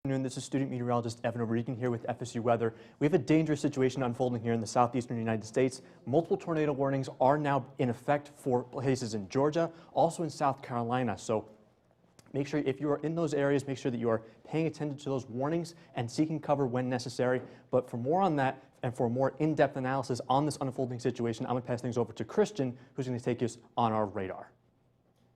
afternoon. This is student meteorologist Evan O'Regan here with FSU Weather. We have a dangerous situation unfolding here in the southeastern United States. Multiple tornado warnings are now in effect for places in Georgia, also in South Carolina. So make sure if you are in those areas, make sure that you are paying attention to those warnings and seeking cover when necessary. But for more on that and for a more in-depth analysis on this unfolding situation, I'm going to pass things over to Christian, who's going to take us on our radar.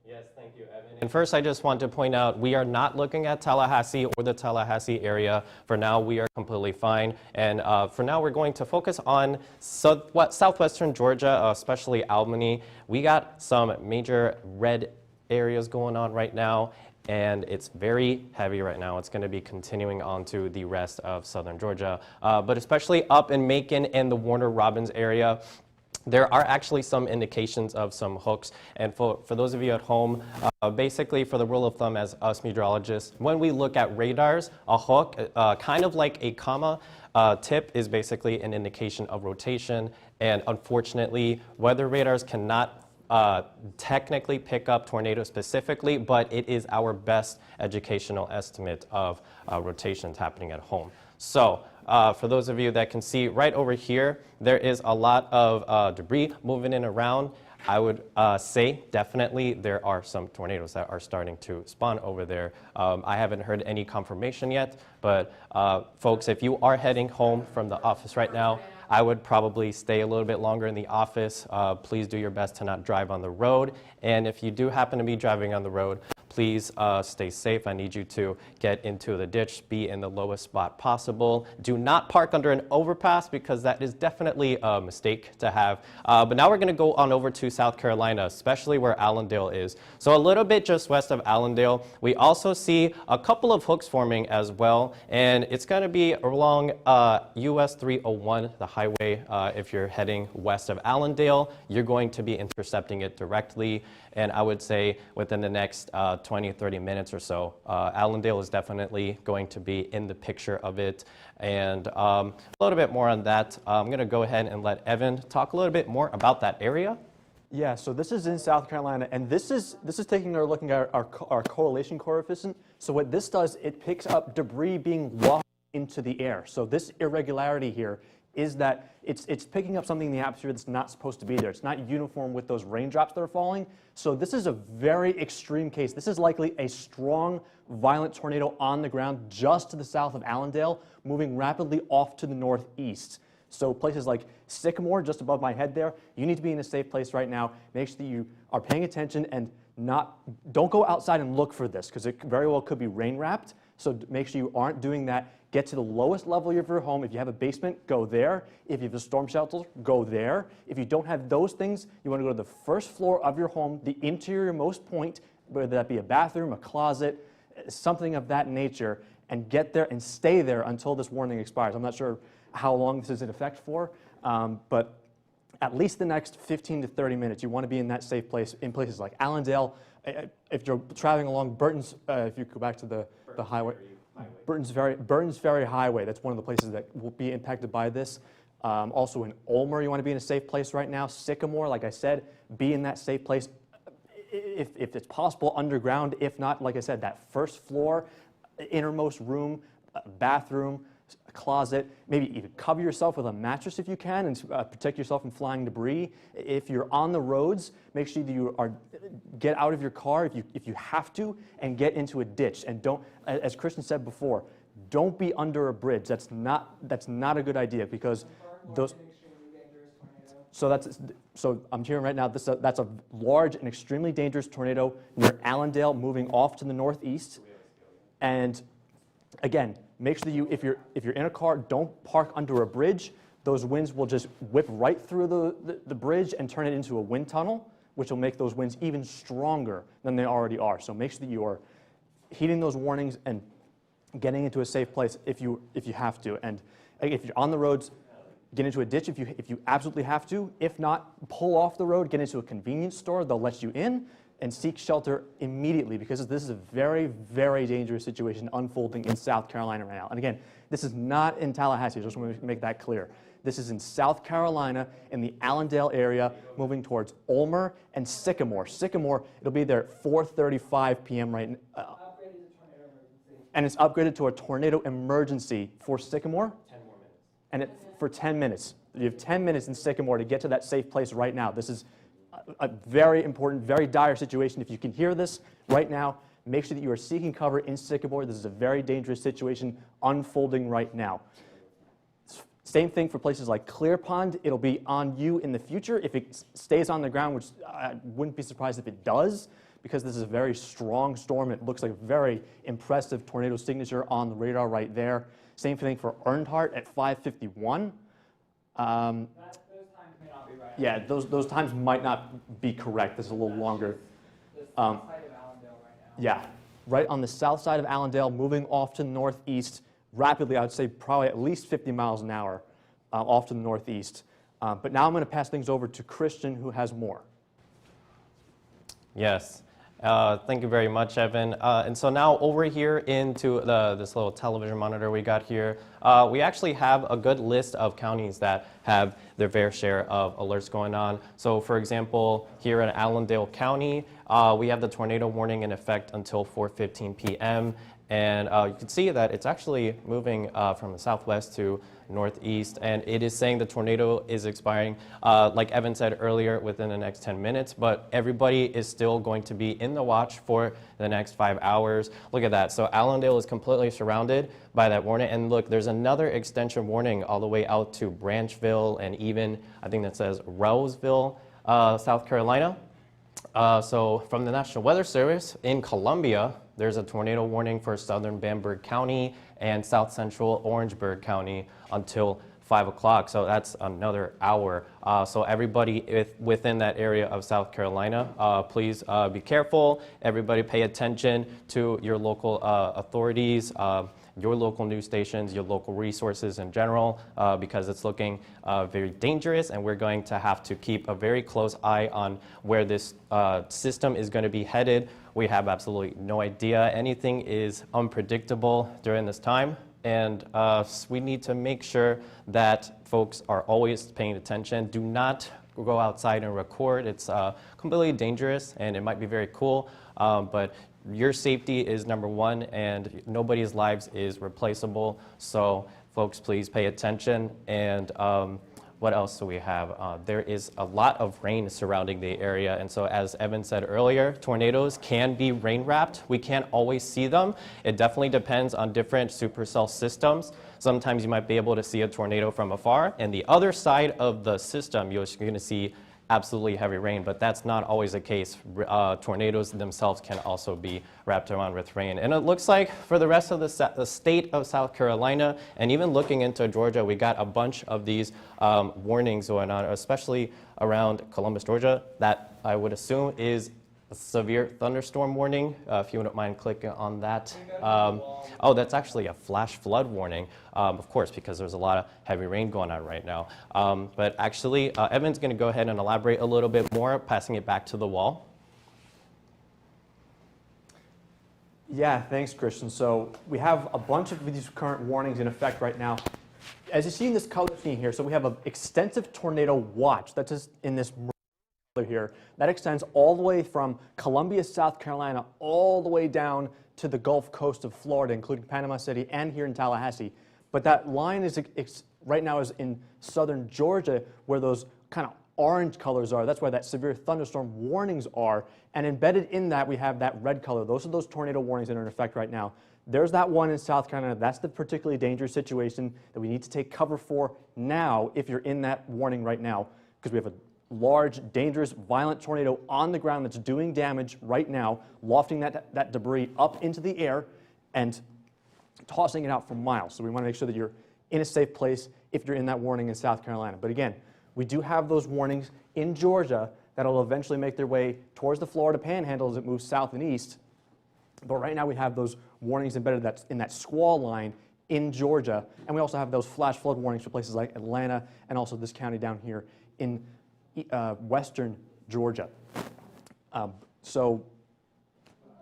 Yes, thank you, Evan. And first, I just want to point out we are not looking at Tallahassee or the Tallahassee area. For now, we are completely fine. And for now, we're going to focus on southwestern Georgia, especially Albany. We got some major red areas going on right now, and it's very heavy right now. It's going to be continuing on to the rest of southern Georgia, but especially up in Macon and the Warner Robins area. There are actually some indications of some hooks, and for those of you at home, basically for the rule of thumb as us meteorologists, when we look at radars, a hook, kind of like a comma, tip is basically an indication of rotation, and unfortunately, weather radars cannot technically pick up tornadoes specifically, but it is our best educational estimate of rotations happening at home. So for those of you that can see right over here, there is a lot of debris moving in around. I would say definitely there are some tornadoes that are starting to spawn over there. I haven't heard any confirmation yet, but folks, if you are heading home from the office right now, I would probably stay a little bit longer in the office. Please do your best to not drive on the road. And if you do happen to be driving on the road, please stay safe. I need you to get into the ditch, be in the lowest spot possible. Do not park under an overpass because that is definitely a mistake to have. But now we're going to go on over to South Carolina, especially where Allendale is. So a little bit just west of Allendale, we also see a couple of hooks forming as well. And it's going to be along US 301, the highway. If you're heading west of Allendale, you're going to be intercepting it directly. And I would say within the next 20, 30 minutes or so, Allendale is definitely going to be in the picture of it. And a little bit more on that. I'm going to go ahead and let Evan talk a little bit more about that area. Yeah, so this is in South Carolina, and this is taking or looking at our correlation coefficient. So what this does, it picks up debris being lost into the air. So this irregularity here is that it's picking up something in the atmosphere that's not supposed to be there. It's not uniform with those raindrops that are falling. So this is a very extreme case. This is likely a strong, violent tornado on the ground just to the south of Allendale, moving rapidly off to the northeast. So places like Sycamore, just above my head there, you need to be in a safe place right now. Make sure that you are paying attention and don't go outside and look for this because it very well could be rain wrapped. So make sure you aren't doing that. Get to the lowest level of your home. If you have a basement, go there. If you have a storm shelter, go there. If you don't have those things, you want to go to the first floor of your home, the interior-most point, whether that be a bathroom, a closet, something of that nature, and get there and stay there until this warning expires. I'm not sure how long this is in effect for, but at least the next 15 to 30 minutes, you want to be in that safe place in places like Allendale. If you're traveling along Burton's, if you go back to the highway, Burton's Ferry Highway, that's one of the places that will be impacted by this. Also in Ulmer, you want to be in a safe place right now. Sycamore, like I said, be in that safe place if it's possible underground. If not, like I said, that first floor, innermost room, bathroom, closet, maybe even cover yourself with a mattress if you can and protect yourself from flying debris. If you're on the roads, make sure that you get out of your car if you have to and get into a ditch. And don't, as Christian said before, don't be under a bridge. That's not a good idea because those. So I'm hearing right now that's a large and extremely dangerous tornado near Allendale, moving off to the northeast. And again, make sure that if you're in a car, don't park under a bridge. Those winds will just whip right through the bridge and turn it into a wind tunnel, which will make those winds even stronger than they already are. So make sure that you are heeding those warnings and getting into a safe place if you have to. And if you're on the roads, get into a ditch if you absolutely have to. If not, pull off the road, get into a convenience store. They'll let you in and seek shelter immediately because this is a very, very dangerous situation unfolding in South Carolina right now. And again, this is not in Tallahassee. I just want to make that clear. This is in South Carolina in the Allendale area, moving towards Ulmer and Sycamore. Sycamore, it'll be there at 4:35 p.m. right now. And it's upgraded to a tornado emergency for Sycamore. 10 more minutes. And for 10 minutes. You have 10 minutes in Sycamore to get to that safe place right now. This is a very important, very dire situation. If you can hear this right now, make sure that you are seeking cover in Sycamore. This is a very dangerous situation unfolding right now. Same thing for places like Clear Pond. It'll be on you in the future if it stays on the ground, which I wouldn't be surprised if it does, because this is a very strong storm. It looks like a very impressive tornado signature on the radar right there. Same thing for Earnhardt at 5:51. Those times may not be right. Yeah, those times might not be correct. This is a little longer. The south side of Allendale right now. Yeah, right on the south side of Allendale, moving off to the northeast rapidly. I would say probably at least 50 miles an hour off to the northeast. But now I'm going to pass things over to Christian, who has more. Yes. Thank you very much, Evan. And so now over here into this little television monitor we got here, we actually have a good list of counties that have their fair share of alerts going on. So for example, here in Allendale County, we have the tornado warning in effect until 4:15 p.m. And you can see that it's actually moving from the southwest to northeast, and it is saying the tornado is expiring, like Evan said earlier, within the next 10 minutes, but everybody is still going to be in the watch for the next 5 hours. Look at that. So Allendale is completely surrounded by that warning, and look, there's another extension warning all the way out to Branchville, and even, I think that says Roseville, South Carolina. So from the National Weather Service in Columbia, there's a tornado warning for southern Bamberg County and south central Orangeburg County until 5 o'clock. So that's another hour. So everybody within that area of South Carolina, please be careful. Everybody pay attention to your local authorities, your local news stations, your local resources in general, because it's looking very dangerous, and we're going to have to keep a very close eye on where this system is going to be headed. We have absolutely no idea. Anything is unpredictable during this time, and we need to make sure that folks are always paying attention. Do not go outside and record. It's completely dangerous, and it might be very cool, but your safety is number one, and nobody's lives is replaceable. So folks, please pay attention. And what else do we have? There is a lot of rain surrounding the area, and so as Evan said earlier, tornadoes can be rain wrapped. We can't always see them. It definitely depends on different supercell systems. Sometimes you might be able to see a tornado from afar, and the other side of the system, you're going to see absolutely heavy rain, but that's not always the case. Tornadoes themselves can also be wrapped around with rain. And it looks like for the rest of the state of South Carolina, and even looking into Georgia, we got a bunch of these warnings going on, especially around Columbus, Georgia, that I would assume is a severe thunderstorm warning. If you wouldn't mind clicking on that. Oh, that's actually a flash flood warning, of course, because there's a lot of heavy rain going on right now. But actually, Evan's going to go ahead and elaborate a little bit more, passing it back to the wall. Yeah, thanks, Christian. So we have a bunch of these current warnings in effect right now. As you see in this color scheme here, so we have an extensive tornado watch that's just in this color here. That extends all the way from Columbia, South Carolina, all the way down to the Gulf Coast of Florida, including Panama City and here in Tallahassee. But that line is right now is in southern Georgia, where those kind of orange colors are. That's why that severe thunderstorm warnings are. And embedded in that, we have that red color. Those are those tornado warnings that are in effect right now. There's that one in South Carolina. That's the particularly dangerous situation that we need to take cover for now if you're in that warning right now, because we have a large, dangerous, violent tornado on the ground that's doing damage right now, lofting that debris up into the air and tossing it out for miles. So we want to make sure that you're in a safe place if you're in that warning in South Carolina. But again, we do have those warnings in Georgia that'll eventually make their way towards the Florida Panhandle as it moves south and east. But right now we have those warnings embedded in that squall line in Georgia. And we also have those flash flood warnings for places like Atlanta and also this county down here in western Georgia. So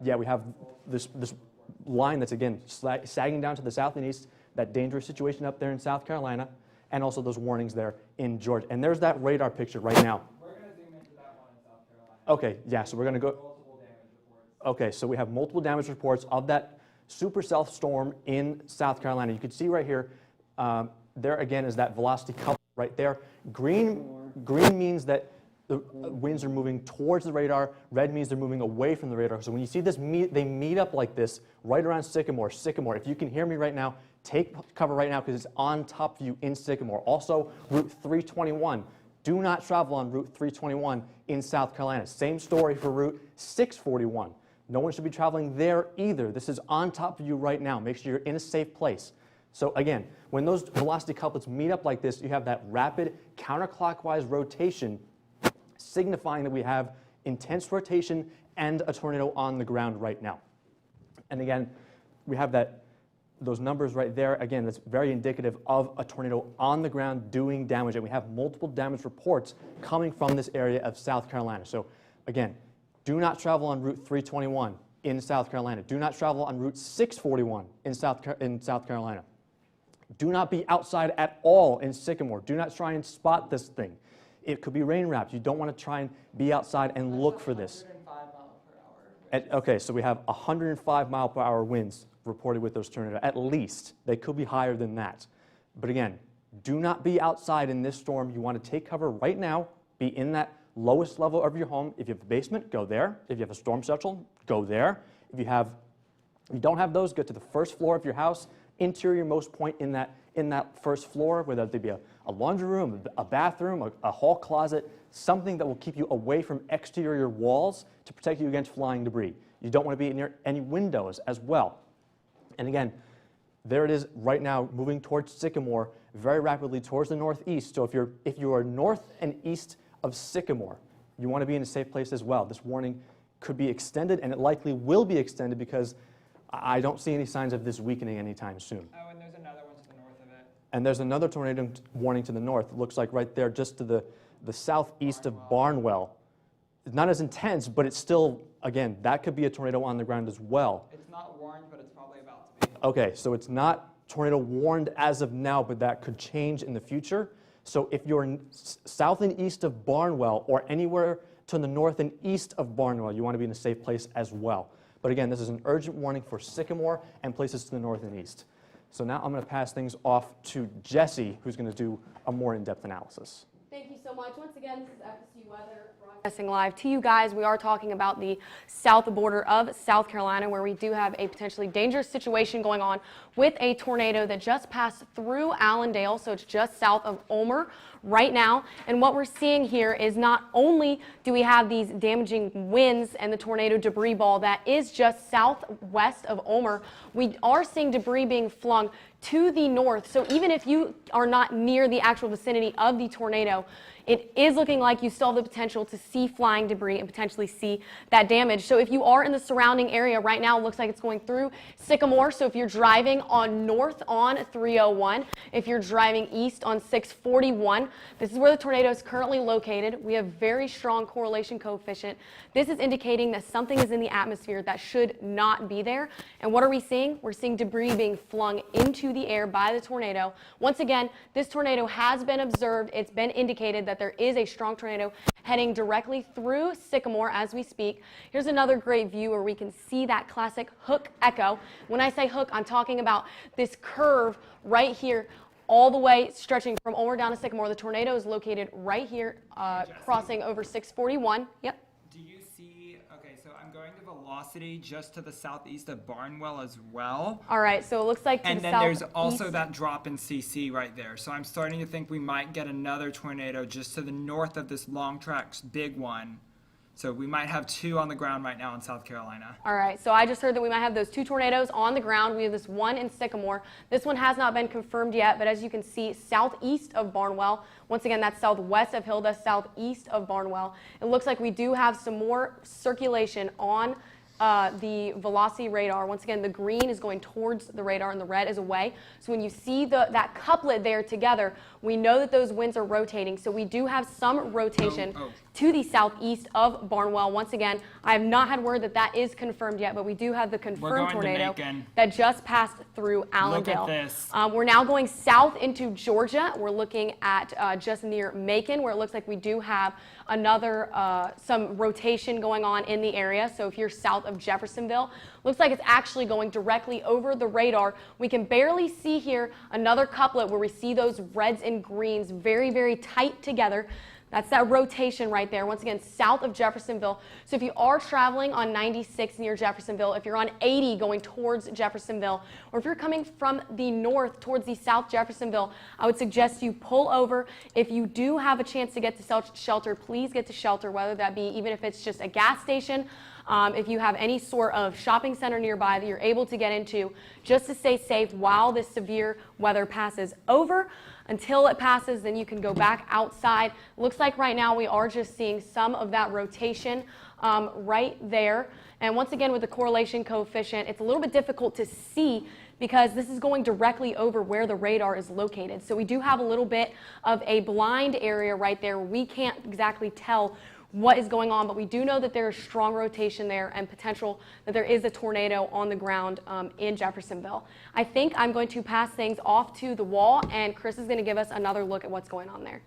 yeah, we have this line that's, again, sagging down to the south and east, that dangerous situation up there in South Carolina, and also those warnings there in Georgia. And there's that radar picture right now. We're going to zoom into that one in South Carolina. Okay, yeah, so we're going to go. Multiple damage reports. Okay, so we have multiple damage reports of that supercell storm in South Carolina. You can see right here, there again is that velocity couple right there. Green means that the winds are moving towards the radar. Red means they're moving away from the radar. So when you see this, they meet up like this right around Sycamore. If you can hear me right now, take cover right now because it's on top of you in Sycamore. Also, Route 321. Do not travel on Route 321 in South Carolina. Same story for Route 641. No one should be traveling there either. This is on top of you right now. Make sure you're in a safe place. So again, when those velocity couplets meet up like this, you have that rapid counterclockwise rotation signifying that we have intense rotation and a tornado on the ground right now. And again, we have those numbers right there. Again, that's very indicative of a tornado on the ground doing damage. And we have multiple damage reports coming from this area of South Carolina. So again, do not travel on Route 321 in South Carolina. Do not travel on Route 641 in South Carolina. Do not be outside at all in Sycamore. Do not try and spot this thing. It could be rain wrapped. You don't want to try and be outside and look for this. 105 miles per hour. Okay, so we have 105 mile per hour winds reported with those tornadoes. At least. They could be higher than that. But again, do not be outside in this storm. You want to take cover right now. Be in that lowest level of your home. If you have a basement, go there. If you have a storm shelter, go there. If you don't have those, go to the first floor of your house, interior-most point in that first floor, whether it be a laundry room, a bathroom, a hall closet, something that will keep you away from exterior walls to protect you against flying debris. You don't want to be near any windows as well. And again, there it is right now moving towards Sycamore very rapidly towards the northeast. So if you are north and east of Sycamore, you want to be in a safe place as well. This warning could be extended, and it likely will be extended because I don't see any signs of this weakening anytime soon. Oh, and there's another one to the north of it. And there's another tornado warning to the north. It looks like right there just to the southeast of Barnwell. It's not as intense, but it's still, again, that could be a tornado on the ground as well. It's not warned, but it's probably about to be. Okay, so it's not tornado warned as of now, but that could change in the future. So if you're south and east of Barnwell or anywhere to the north and east of Barnwell, you want to be in a safe place as well. But again, this is an urgent warning for Sycamore and places to the north and east. So now I'm going to pass things off to Jesse, who's going to do a more in-depth analysis. Thank you so much. Once again, this is FSU Weather broadcasting live to you guys. We are talking about the south border of South Carolina, where we do have a potentially dangerous situation going on with a tornado that just passed through Allendale, so it's just south of Ulmer right now. And what we're seeing here is not only do we have these damaging winds and the tornado debris ball that is just southwest of Ulmer, we are seeing debris being flung to the north. So even if you are not near the actual vicinity of the tornado, it is looking like you still have the potential to see flying debris and potentially see that damage. So if you are in the surrounding area right now, it looks like it's going through Sycamore. So if you're driving on north on 301, if you're driving east on 641, this is where the tornado is currently located. We have very strong correlation coefficient. This is indicating that something is in the atmosphere that should not be there. And what are we seeing? We're seeing debris being flung into the air by the tornado. Once again, this tornado has been observed. It's been indicated that there is a strong tornado heading directly through Sycamore as we speak. Here's another great view where we can see that classic hook echo. When I say hook, I'm talking about this curve right here, all the way stretching from Ulmer down to Sycamore. The tornado is located right here, crossing over 641. Yep. Do you see, okay, so I'm going to velocity just to the southeast of Barnwell as well. All right, so it looks like to And the then there's also southeast. that drop in CC right there. So I'm starting to think we might get another tornado just to the north of this long tracks big one. So we might have two on the ground right now in South Carolina. All right, so I just heard that we might have those two tornadoes on the ground. We have this one in Sycamore. This one has not been confirmed yet, but as you can see, southeast of Barnwell, once again, that's southwest of Hilda, southeast of Barnwell. It looks like we do have some more circulation on the velocity radar. Once again, the green is going towards the radar and the red is away. So when you see that couplet there together, we know that those winds are rotating. So we do have some rotation. to the southeast of Barnwell. Once again, I have not had word that that is confirmed yet, but we do have the confirmed going to tornado Macon. that just passed through Allendale. Look at this. We're now going south into Georgia. We're looking at just near Macon, where it looks like we do have another some rotation going on in the area. So if you're south of Jeffersonville, looks like it's actually going directly over the radar. We can barely see here another couplet where we see those reds and greens very, very tight together. That's that rotation right there, once again, south of Jeffersonville. So if you are traveling on 96 near Jeffersonville, if you're on 80 going towards Jeffersonville, or if you're coming from the north towards the South Jeffersonville, I would suggest you pull over. If you do have a chance to get to shelter, please get to shelter, whether that be even if it's just a gas station, if you have any sort of shopping center nearby that you're able to get into, just to stay safe while this severe weather passes over. Until it passes, then you can go back outside. Looks like right now we are just seeing some of that rotation right there. And once again, with the correlation coefficient, it's a little bit difficult to see because this is going directly over where the radar is located. So we do have a little bit of a blind area right there. We can't exactly tell what is going on, but we do know that there is strong rotation there and potential that there is a tornado on the ground in Jeffersonville. I think I'm going to pass things off to the wall, and Chris is going to give us another look at what's going on there.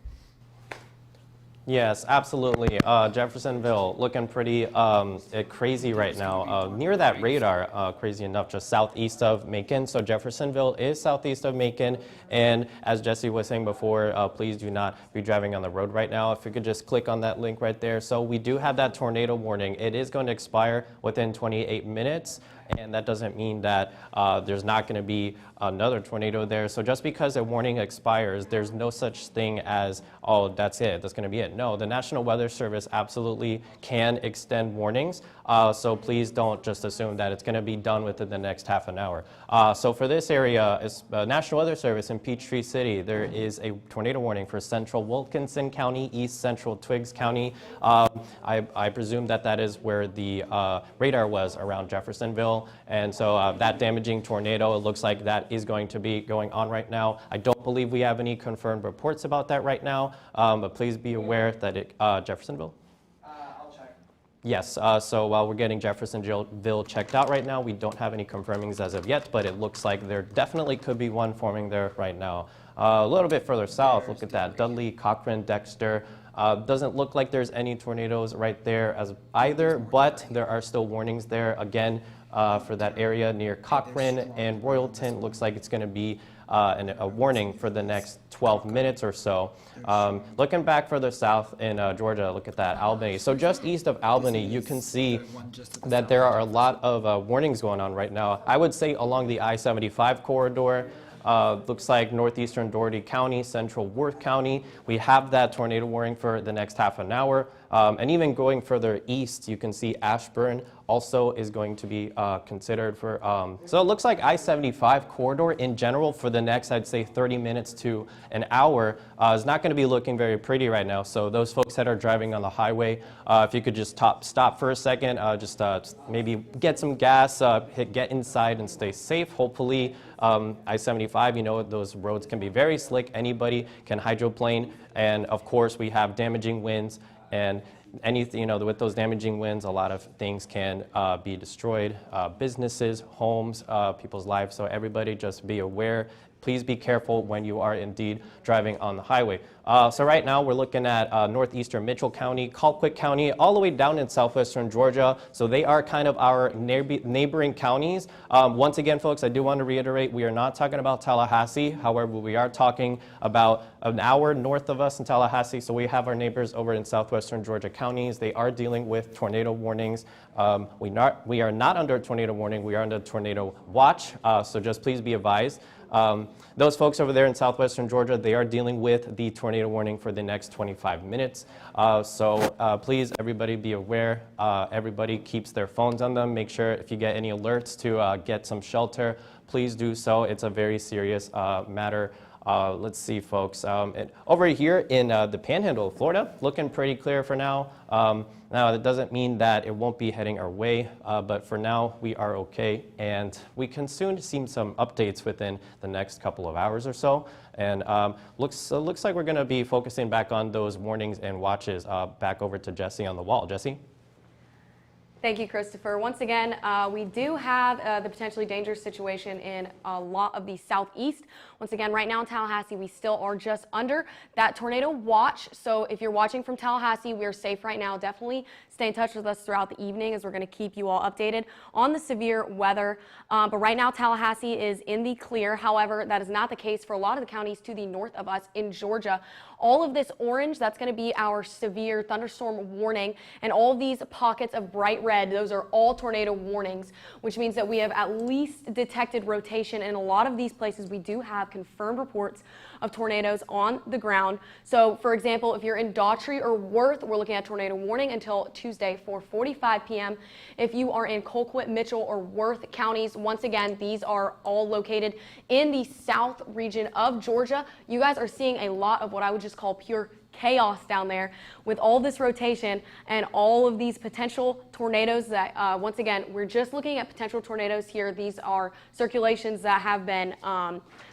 Yes, absolutely. Jeffersonville looking pretty crazy right now. Near that radar, crazy enough, just southeast of Macon. So Jeffersonville is southeast of Macon. And as Jesse was saying before, please do not be driving on the road right now. If you could just click on that link right there. So we do have that tornado warning. It is going to expire within 28 minutes. And that doesn't mean that there's not going to be another tornado there. So just because a warning expires, there's no such thing as, oh, that's it, that's going to be it. No, the National Weather Service absolutely can extend warnings. So please don't just assume that it's going to be done within the next half an hour. So for this area, National Weather Service in Peachtree City, there is a tornado warning for central Wilkinson County, east central Twiggs County. I presume that that is where the radar was around Jeffersonville. And so that damaging tornado, it looks like that is going to be going on right now. I don't believe we have any confirmed reports about that right now, but please be aware that Jeffersonville? I'll check. Yes, so while we're getting Jeffersonville checked out right now, we don't have any confirmings as of yet, but it looks like there definitely could be one forming there right now. A little bit further south, look at that, Dudley, Cochran, Dexter. Doesn't look like there's any tornadoes right there as either, but there are still warnings there. Again, for that area near Cochran and Royalton, looks like it's going to be a warning for the next 12 minutes or so. Looking back further south in Georgia, look at that, Albany. So just east of Albany, you can see that there are a lot of warnings going on right now. I would say along the I-75 corridor. Looks like northeastern Dougherty County, central Worth County. We have that tornado warning for the next half an hour. And even going further east, you can see Ashburn also is going to be considered for. So it looks like I-75 corridor in general for the next, I'd say, 30 minutes to an hour is not going to be looking very pretty right now. So those folks that are driving on the highway, if you could just stop for a second, just maybe get some gas, get inside and stay safe. Hopefully, I-75, you know, those roads can be very slick. Anybody can hydroplane. And of course, we have damaging winds. And anything, you know, with those damaging winds, a lot of things can be destroyed, businesses, homes, people's lives. So everybody just be aware. Please be careful when you are indeed driving on the highway. So right now we're looking at northeastern Mitchell County, Colquitt County, all the way down in southwestern Georgia. So they are kind of our neighboring counties. Once again, folks, I do want to reiterate, we are not talking about Tallahassee. However, we are talking about an hour north of us in Tallahassee. So we have our neighbors over in southwestern Georgia counties. They are dealing with tornado warnings. We are not under a tornado warning. We are under a watch. So just please be advised. Those folks over there in southwestern Georgia, they are dealing with the tornado warning for the next 25 minutes. So please, everybody be aware. Everybody keeps their phones on them. Make sure if you get any alerts to get some shelter, please do so. It's a very serious matter. Let's see, folks. Over here in the Panhandle of Florida, looking pretty clear for now. Now, that doesn't mean that it won't be heading our way, but for now, we are okay. And we can soon see some updates within the next couple of hours or so. And looks like we're going to be focusing back on those warnings and watches. Back over to Jesse on the wall. Jesse? Thank you, Christopher. Once again, we do have the potentially dangerous situation in a lot of the southeast. Once again, right now in Tallahassee, we still are just under that tornado watch. So if you're watching from Tallahassee, we're safe right now. Definitely stay in touch with us throughout the evening as we're going to keep you all updated on the severe weather. But right now, Tallahassee is in the clear. However, that is not the case for a lot of the counties to the north of us in Georgia. All of this orange, that's going to be our severe thunderstorm warning, and all of these pockets of bright red, those are all tornado warnings, which means that we have at least detected rotation. In a lot of these places, we do have confirmed reports of tornadoes on the ground. So, for example, if you're in Daughtry or Worth, we're looking at tornado warning until Tuesday, 4:45 p.m. If you are in Colquitt, Mitchell, or Worth counties, once again, these are all located in the south region of Georgia. You guys are seeing a lot of what I would just call pure chaos down there with all this rotation and all of these potential tornadoes that, once again, we're just looking at potential tornadoes here. These are circulations that have been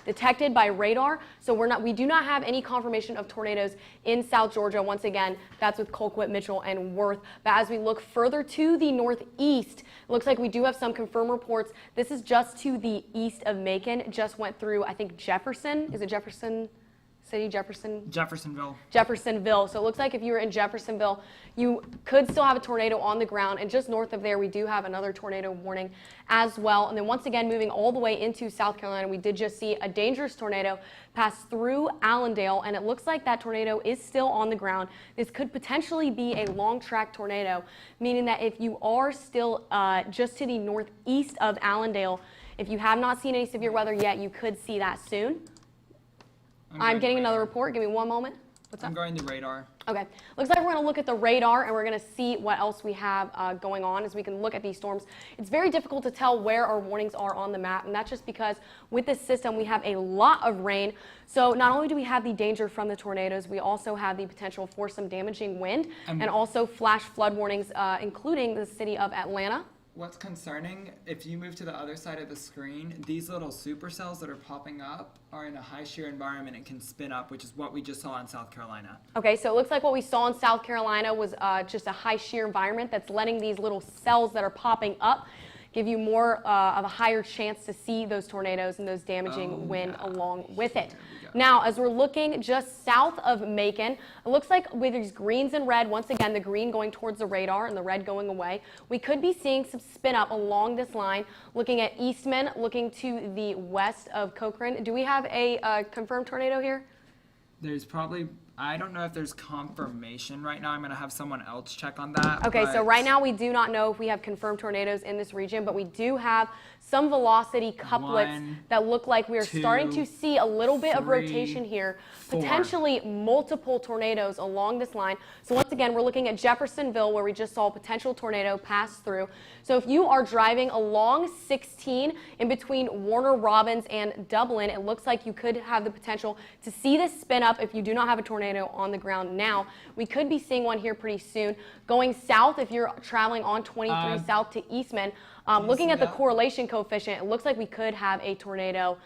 detected by radar. So we do not have any confirmation of tornadoes in South Georgia. Once again, that's with Colquitt, Mitchell, and Worth. But as we look further to the northeast, it looks like we do have some confirmed reports. This is just to the east of Macon. Just went through, I think, Jefferson. Is it Jefferson City, Jeffersonville. Jeffersonville. So it looks like if you were in Jeffersonville, you could still have a tornado on the ground. And just north of there, we do have another tornado warning as well. And then once again, moving all the way into South Carolina, we did just see a dangerous tornado pass through Allendale. And it looks like that tornado is still on the ground. This could potentially be a long track tornado, meaning that if you are still just to the northeast of Allendale, if you have not seen any severe weather yet, you could see that soon. I'm getting another report. Give me one moment. What's up? I'm going to radar. Okay. Looks like we're going to look at the radar and we're going to see what else we have going on as we can look at these storms. It's very difficult to tell where our warnings are on the map, and that's just because with this system we have a lot of rain. So not only do we have the danger from the tornadoes, we also have the potential for some damaging wind and also flash flood warnings, including the city of Atlanta. What's concerning, if you move to the other side of the screen, these little supercells that are popping up are in a high shear environment and can spin up, which is what we just saw in South Carolina. Okay, so it looks like what we saw in South Carolina was just a high shear environment that's letting these little cells that are popping up give you more of a higher chance to see those tornadoes and those damaging wind along with it. Now, as we're looking just south of Macon, it looks like with these greens and red, once again, the green going towards the radar and the red going away, we could be seeing some spin up along this line, looking at Eastman, looking to the west of Cochrane. Do we have a confirmed tornado here? There's probably, I don't know if there's confirmation right now. I'm going to have someone else check on that. Okay, so right now we do not know if we have confirmed tornadoes in this region, but we do have some velocity couplets that look like we are starting to see a little bit of rotation here, potentially multiple tornadoes along this line. So once again, we're looking at Jeffersonville where we just saw a potential tornado pass through. So if you are driving along 16 in between Warner Robins and Dublin, it looks like you could have the potential to see this spin up if you do not have a tornado on the ground now. We could be seeing one here pretty soon. Going south, if you're traveling on 23 south to Eastman, looking at the correlation coefficient, it looks like we could have a tornado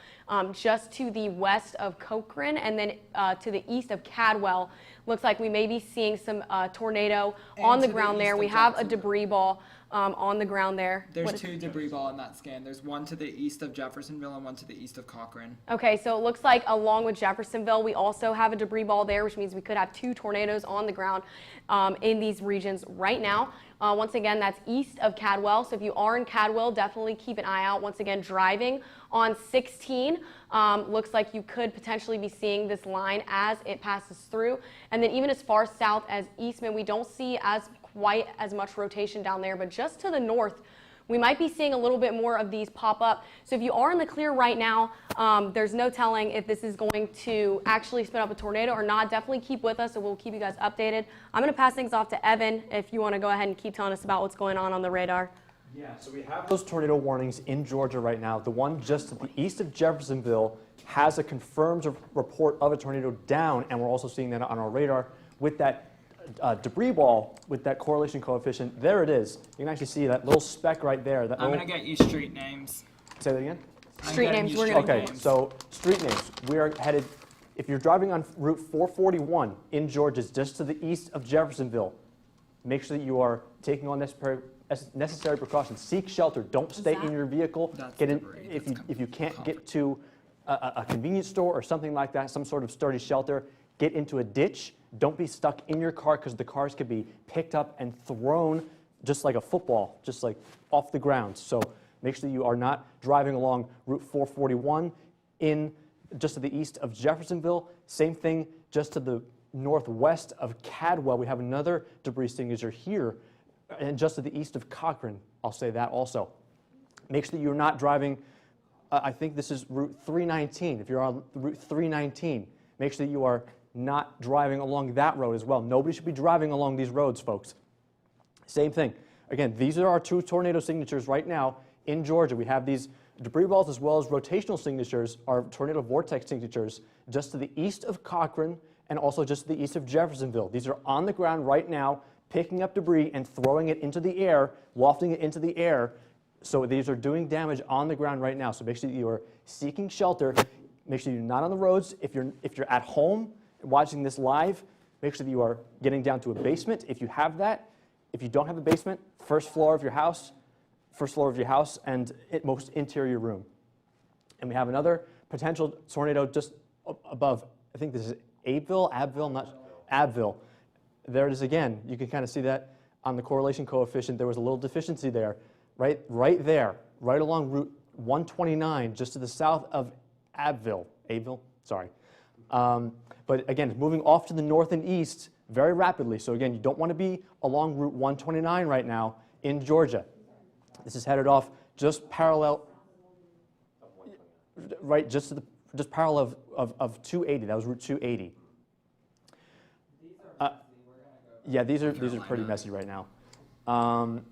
just to the west of Cochrane and then to the east of Cadwell. Looks like we may be seeing some tornado on the ground there. We have a debris ball on the ground there. There's two debris ball in that scan. There's one to the east of Jeffersonville and one to the east of Cochrane. Okay, so it looks like along with Jeffersonville, we also have a debris ball there, which means we could have two tornadoes on the ground in these regions right now. Once again, that's east of Cadwell. So if you are in Cadwell, definitely keep an eye out. Once again, driving on 16, looks like you could potentially be seeing this line as it passes through. And then even as far south as Eastman, we don't see quite as much rotation down there, but just to the north, we might be seeing a little bit more of these pop up. So if you are in the clear right now, there's no telling if this is going to actually spin up a tornado or not. Definitely keep with us, and we'll keep you guys updated. I'm going to pass things off to Evan if you want to go ahead and keep telling us about what's going on the radar. Yeah, so we have those tornado warnings in Georgia right now. The one just to the east of Jeffersonville has a confirmed report of a tornado down, and we're also seeing that on our radar with that debris ball with that correlation coefficient. There it is. You can actually see that little speck right there. That I'm little, going to get you street names. say that again? I'm Street getting names, you we're street gonna- Okay, names. so street names. We are headed, if you're driving on Route 441 in Georgia, just to the east of Jeffersonville, make sure that you are taking all necessary precautions. Seek shelter. Don't stay in your vehicle. That's Get in, debris. if you can't get to a convenience store or something like that, some sort of sturdy shelter, get into a ditch. Don't be stuck in your car because the cars could be picked up and thrown just like a football, just like off the ground. So make sure that you are not driving along Route 441 in just to the east of Jeffersonville. Same thing just to the northwest of Cadwell. We have another debris signature here, and just to the east of Cochrane. I'll say that also. Make sure that you're not driving, I think this is Route 319. If you're on Route 319, make sure that you are not driving along that road as well. Nobody should be driving along these roads, folks. Same thing. Again, these are our two tornado signatures right now in Georgia. We have these debris balls as well as rotational signatures, our tornado vortex signatures, just to the east of Cochrane and also just to the east of Jeffersonville. These are on the ground right now, picking up debris and throwing it into the air, wafting it into the air. So these are doing damage on the ground right now. So make sure that you are seeking shelter. Make sure you're not on the roads. If you're at home watching this live, make sure that you are getting down to a basement if you have that. If you don't have a basement, first floor of your house, and most interior room. And we have another potential tornado just above, I think this is Abbeville. There it is again. You can kind of see that on the correlation coefficient. There was a little deficiency there, right there, right along Route 129, just to the south of Abbeville, sorry. But again, moving off to the north and east very rapidly. So again, you don't want to be along Route 129 right now in Georgia. This is headed off just parallel, right, just parallel of 280. That was Route 280. Yeah, these are pretty messy right now. Okay.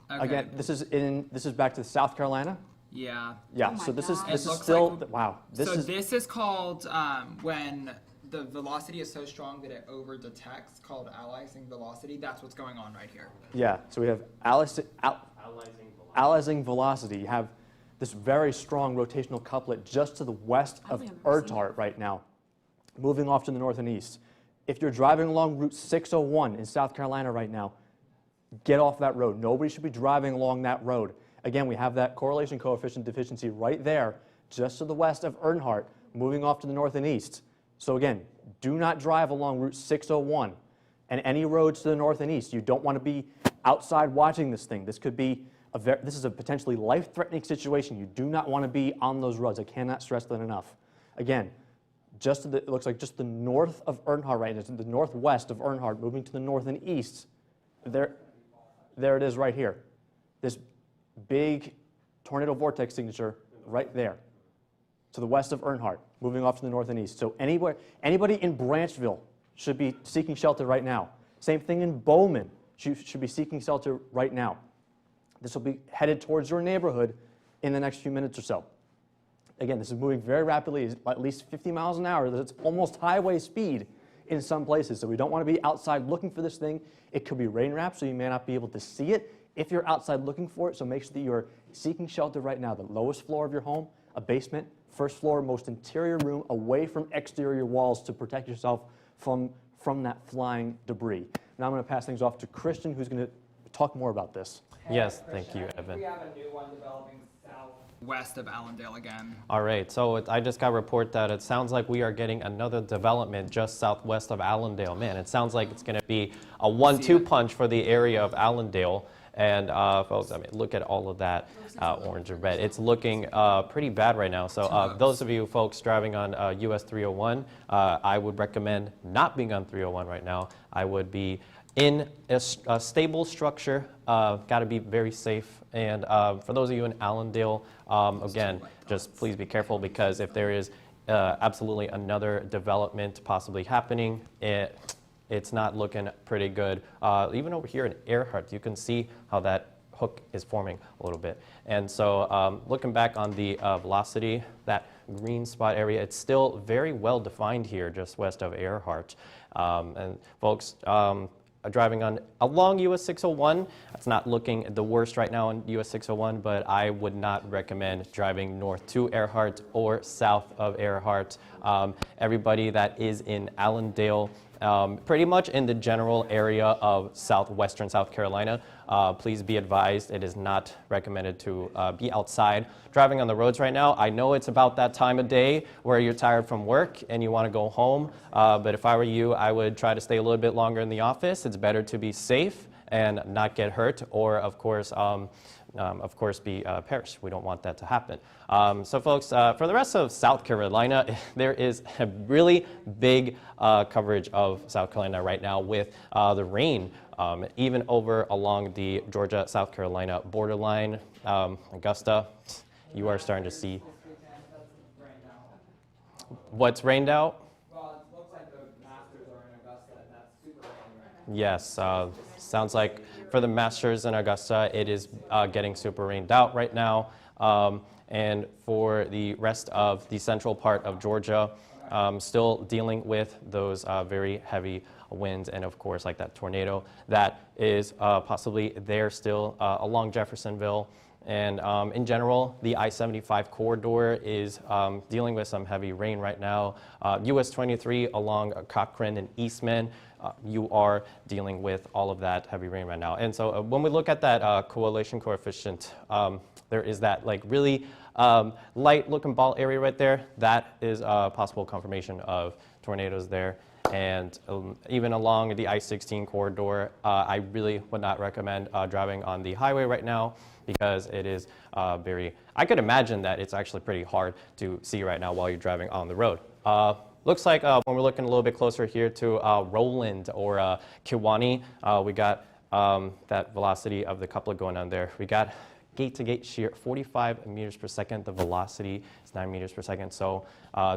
Again, this is back to South Carolina. Yeah. Yeah, Oh my so this is God. It this is looks still like- wow. This is called when the velocity is so strong that it over detects, called aliasing velocity. That's what's going on right here. Yeah, so we have aliasing velocity. You have this very strong rotational couplet just to the west of Erdhart right now, moving off to the north and east. If you're driving along Route 601 in South Carolina right now, get off that road. Nobody should be driving along that road. Again, we have that correlation coefficient deficiency right there, just to the west of Earnhardt, moving off to the north and east. So again, do not drive along Route 601 and any roads to the north and east. You don't want to be outside watching this thing. This could be this is a potentially life-threatening situation. You do not want to be on those roads. I cannot stress that enough. Again, just to it looks like just the north of Earnhardt right now, it's the northwest of Earnhardt, moving to the north and east. There it is right here. This big tornado vortex signature right there to the west of Earnhardt, moving off to the north and east. So anybody in Branchville should be seeking shelter right now. Same thing in Bowman, should be seeking shelter right now. This will be headed towards your neighborhood in the next few minutes or so. Again, this is moving very rapidly, at least 50 miles an hour. It's almost highway speed in some places, so we don't want to be outside looking for this thing. It could be rain wrapped, so you may not be able to see it if you're outside looking for it, so make sure that you're seeking shelter right now. The lowest floor of your home, a basement, first floor, most interior room, away from exterior walls to protect yourself from that flying debris. Now I'm going to pass things off to Christian, who's going to talk more about this. Yes, thank you, Evan. We have a new one developing southwest of Allendale again. All right, so I just got a report that it sounds like we are getting another development just southwest of Allendale. Man, it sounds like it's going to be a 1-2 punch for the area of Allendale. And folks, I mean, look at all of that orange or red. It's looking pretty bad right now. So those of you folks driving on US 301, I would recommend not being on 301 right now. I would be in a stable structure, got to be very safe. And for those of you in Allendale, again, just please be careful, because if there is absolutely another development possibly happening, it's not looking pretty good. Even over here in Earhart, you can see how that hook is forming a little bit. And so looking back on the velocity, that green spot area, it's still very well defined here just west of Earhart. And folks, driving along US 601, it's not looking the worst right now on US 601, but I would not recommend driving north to Earhart or south of Earhart. Everybody that is in Allendale, pretty much in the general area of southwestern South Carolina, please be advised it is not recommended to be outside driving on the roads right now. I know it's about that time of day where you're tired from work and you want to go home, but if I were you, I would try to stay a little bit longer in the office. It's better to be safe and not get hurt, or of course be perished. We don't want that to happen. So folks, for the rest of South Carolina, there is a really big coverage of South Carolina right now with the rain, even over along the Georgia-South Carolina borderline. Augusta, you are starting to see what's rained out. Well, it looks like the Masters are in Augusta, and that's super rainy. Yes, sounds like for the Masters in Augusta, it is getting super rained out right now. And for the rest of the central part of Georgia, still dealing with those very heavy winds, and of course like that tornado that is possibly there still along Jeffersonville. And in general, the I-75 corridor is dealing with some heavy rain right now. US 23 along Cochran and Eastman, you are dealing with all of that heavy rain right now. And so when we look at that correlation coefficient, there is that like really light looking ball area right there. That is a possible confirmation of tornadoes there. And even along the I-16 corridor, I really would not recommend driving on the highway right now, because it is I could imagine that it's actually pretty hard to see right now while you're driving on the road. Looks like when we're looking a little bit closer here to Rowland or Kewanee, we got that velocity of the couplet going on there. We got gate-to-gate shear, 45 meters per second. The velocity is 9 meters per second. So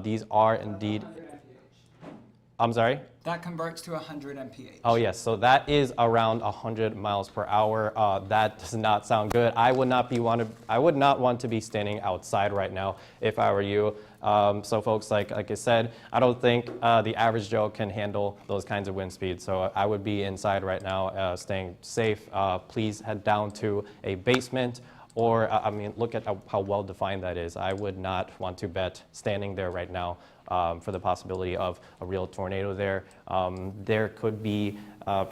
these are indeed... I'm sorry? That converts to 100 mph. Oh yes, so that is around 100 miles per hour. That does not sound good. I would not want to be standing outside right now if I were you. So folks, like I said, I don't think the average Joe can handle those kinds of wind speeds. So I would be inside right now, staying safe. Please head down to a basement. Or, I mean, look at how well defined that is. I would not want to bet standing there right now for the possibility of a real tornado there. There could be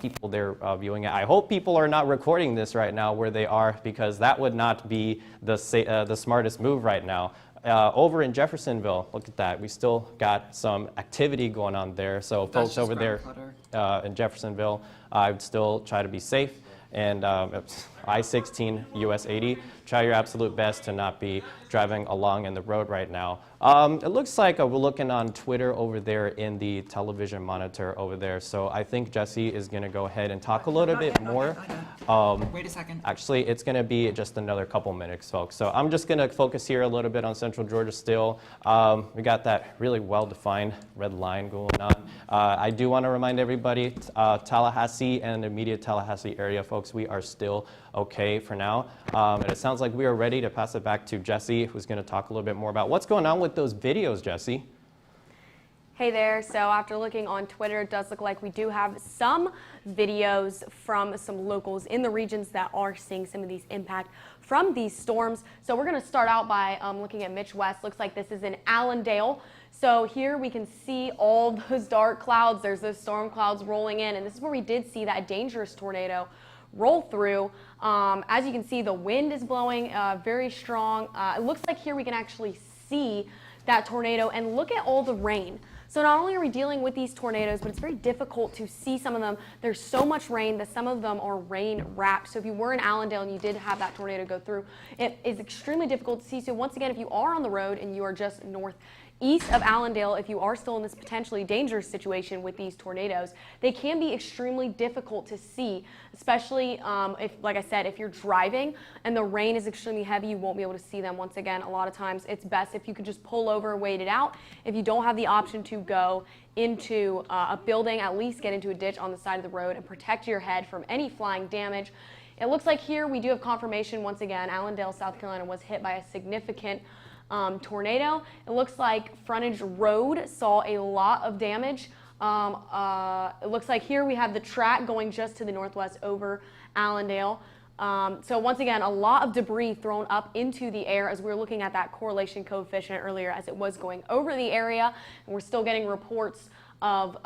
people there viewing it. I hope people are not recording this right now where they are, because that would not be the smartest move right now. Over in Jeffersonville, look at that. We still got some activity going on there. So folks over there in Jeffersonville, I would still try to be safe. And I-16, US 80, try your absolute best to not be driving along in the road right now. It looks like we're looking on Twitter over there in the television monitor over there. So I think Jesse is going to go ahead and talk a little bit more. Wait a second. Actually, it's going to be just another couple minutes, folks. So I'm just going to focus here a little bit on Central Georgia still. We got that really well-defined red line going on. I do want to remind everybody, Tallahassee and the immediate Tallahassee area, folks, we are still okay for now. And it sounds like we are ready to pass it back to Jesse, who's going to talk a little bit more about what's going on with those videos, Jesse. Hey there, so after looking on Twitter, it does look like we do have some videos from some locals in the regions that are seeing some of these impact from these storms. So we're going to start out by looking at Mitch West. Looks like this is in Allendale. So here we can see all those dark clouds. There's those storm clouds rolling in, and this is where we did see that dangerous tornado roll through. As you can see, the wind is blowing very strong. It looks like here we can actually see that tornado, and look at all the rain. So not only are we dealing with these tornadoes, but it's very difficult to see some of them. There's so much rain that some of them are rain wrapped. So if you were in Allendale and you did have that tornado go through, it is extremely difficult to see. So once again, if you are on the road and you are just northeast of Allendale, if you are still in this potentially dangerous situation with these tornadoes, they can be extremely difficult to see, especially if, like I said, if you're driving and the rain is extremely heavy, you won't be able to see them. Once again, a lot of times it's best if you could just pull over and wait it out. If you don't have the option to go into a building, at least get into a ditch on the side of the road and protect your head from any flying damage. It looks like here we do have confirmation once again. Allendale, South Carolina was hit by a significant tornado. It looks like Frontage Road saw a lot of damage. It looks like here we have the track going just to the northwest over Allendale. So once again, a lot of debris thrown up into the air as we were looking at that correlation coefficient earlier as it was going over the area. And we're still getting reports of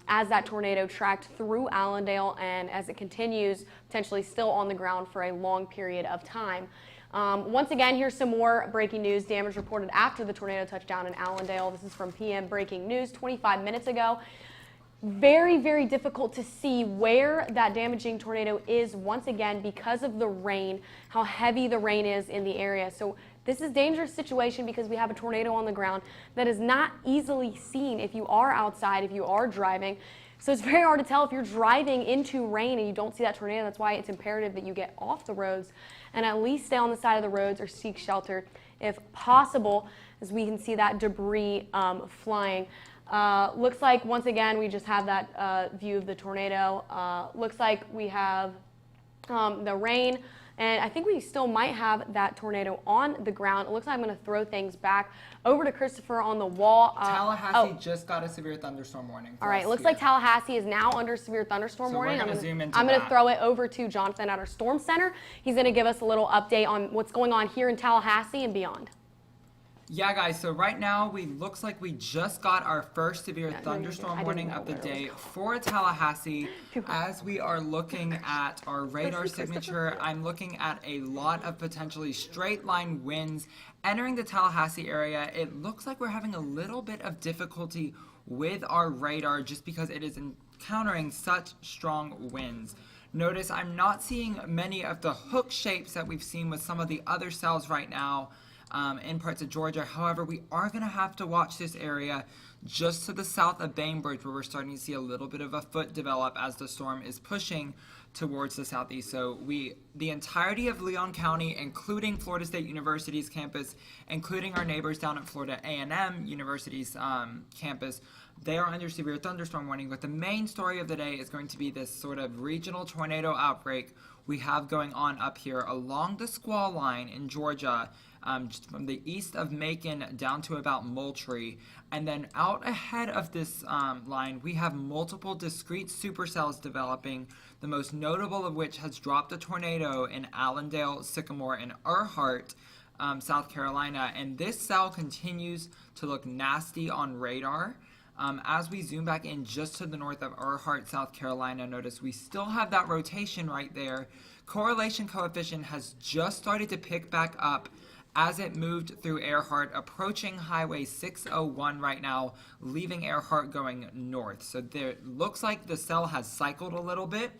as that tornado tracked through Allendale and as it continues potentially still on the ground for a long period of time. Once again, here's some more breaking news. Damage reported after the tornado touchdown in Allendale. This is from PM Breaking News 25 minutes ago. Very, very difficult to see where that damaging tornado is once again because of the rain, how heavy the rain is in the area. So this is a dangerous situation because we have a tornado on the ground that is not easily seen if you are outside, if you are driving. So it's very hard to tell if you're driving into rain and you don't see that tornado. That's why it's imperative that you get off the roads and at least stay on the side of the roads or seek shelter if possible, as we can see that debris flying. Looks like, once again, we just have that view of the tornado. Looks like we have the rain, and I think we still might have that tornado on the ground. It looks like I'm going to throw things back over to Christopher on the wall. Tallahassee just got a severe thunderstorm warning. All right, it looks like Tallahassee is now under severe thunderstorm warning. We're going to zoom into I'm going to that. throw it over to Jonathan at our Storm Center. He's going to give us a little update on what's going on here in Tallahassee and beyond. Yeah, guys, so right now looks like we just got our first severe thunderstorm warning of the day for Tallahassee. As we are looking at our radar signature, I'm looking at a lot of potentially straight line winds entering the Tallahassee area. It looks like we're having a little bit of difficulty with our radar just because it is encountering such strong winds. Notice I'm not seeing many of the hook shapes that we've seen with some of the other cells right now. In parts of Georgia. However, we are going to have to watch this area just to the south of Bamberg, where we're starting to see a little bit of a foot develop as the storm is pushing towards the southeast. So the entirety of Leon County, including Florida State University's campus, including our neighbors down at Florida A&M University's campus, they are under severe thunderstorm warning. But the main story of the day is going to be this sort of regional tornado outbreak we have going on up here along the squall line in Georgia. Just from the east of Macon down to about Moultrie. And then out ahead of this line, we have multiple discrete supercells developing, the most notable of which has dropped a tornado in Allendale, Sycamore, and Earhart, South Carolina. And this cell continues to look nasty on radar. As we zoom back in just to the north of Earhart, South Carolina, notice we still have that rotation right there. Correlation coefficient has just started to pick back up as it moved through Earhart, approaching Highway 601 right now, leaving Earhart going north. So there looks like the cell has cycled a little bit.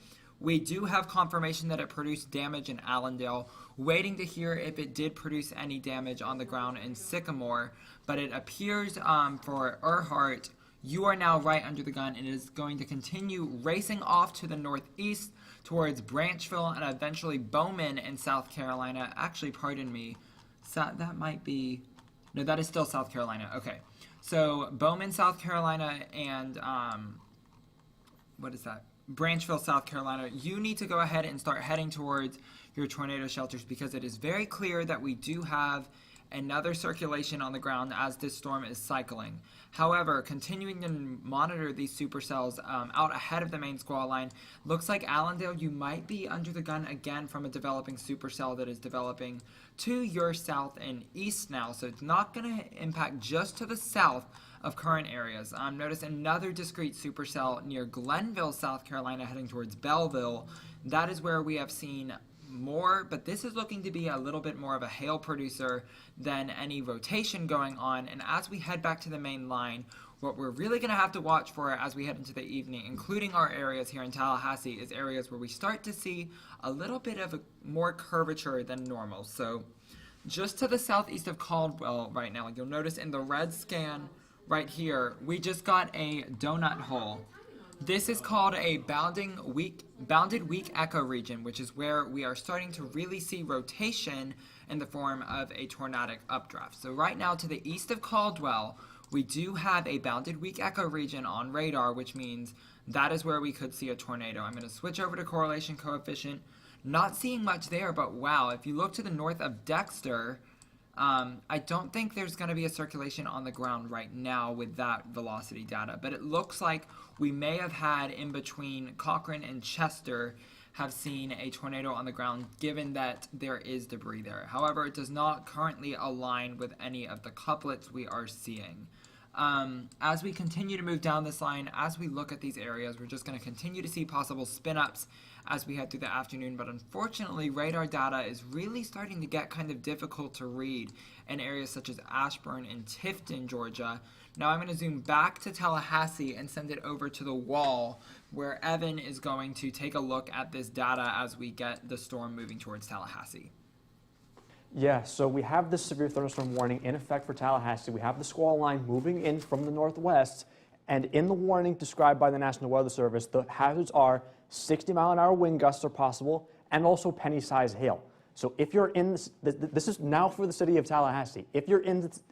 We do have confirmation that it produced damage in Allendale, waiting to hear if it did produce any damage on the ground in Sycamore, but it appears for Earhart, you are now right under the gun and it is going to continue racing off to the northeast towards Branchville and eventually Bowman in South Carolina. Actually, pardon me. That might be, no, that is still South Carolina. Okay, so Bowman, South Carolina, and what is that? Branchville, South Carolina. You need to go ahead and start heading towards your tornado shelters because it is very clear that we do have another circulation on the ground as this storm is cycling. However, continuing to monitor these supercells out ahead of the main squall line, looks like Allendale, you might be under the gun again from a developing supercell that is developing to your south and east now. So it's not going to impact just to the south of current areas. Notice another discrete supercell near Glenville, South Carolina, heading towards Belleville. That is where we have seen more, but this is looking to be a little bit more of a hail producer than any rotation going on. And as we head back to the main line, what we're really going to have to watch for as we head into the evening, including our areas here in Tallahassee, is areas where we start to see a little bit of a more curvature than normal. So just to the southeast of Caldwell right now, you'll notice in the red scan right here, we just got a donut hole. This is called a bounded weak echo region, which is where we are starting to really see rotation in the form of a tornadic updraft. So right now to the east of Caldwell, we do have a bounded weak echo region on radar, which means that is where we could see a tornado. I'm going to switch over to correlation coefficient. Not seeing much there, but wow, if you look to the north of Dexter, I don't think there's going to be a circulation on the ground right now with that velocity data, but it looks like we may have had in between Cochrane and Chester have seen a tornado on the ground, given that there is debris there. However, it does not currently align with any of the couplets we are seeing. As we continue to move down this line, as we look at these areas, we're just going to continue to see possible spin-ups as we head through the afternoon, but unfortunately radar data is really starting to get kind of difficult to read in areas such as Ashburn and Tifton, Georgia. Now I'm going to zoom back to Tallahassee and send it over to the wall where Evan is going to take a look at this data as we get the storm moving towards Tallahassee. Yeah, so we have this severe thunderstorm warning in effect for Tallahassee. We have the squall line moving in from the northwest, and in the warning described by the National Weather Service, the hazards are 60-mile-an-hour wind gusts are possible, and also penny-sized hail. So if you're in this is now for the city of Tallahassee. If you're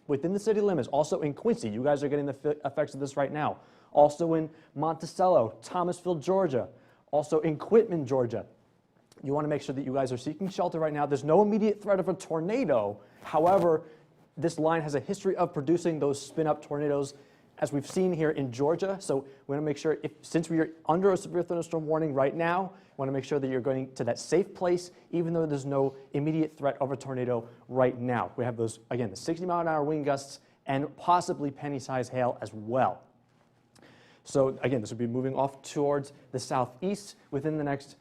within the city limits, also in Quincy, you guys are getting the effects of this right now. Also in Monticello, Thomasville, Georgia. Also in Quitman, Georgia. You want to make sure that you guys are seeking shelter right now. There's no immediate threat of a tornado. However, this line has a history of producing those spin-up tornadoes, as we've seen here in Georgia. So we want to make sure, since we are under a severe thunderstorm warning right now, we want to make sure that you're going to that safe place, even though there's no immediate threat of a tornado right now. We have those, again, the 60-mile-an-hour wind gusts and possibly penny-sized hail as well. So again, this would be moving off towards the southeast within the next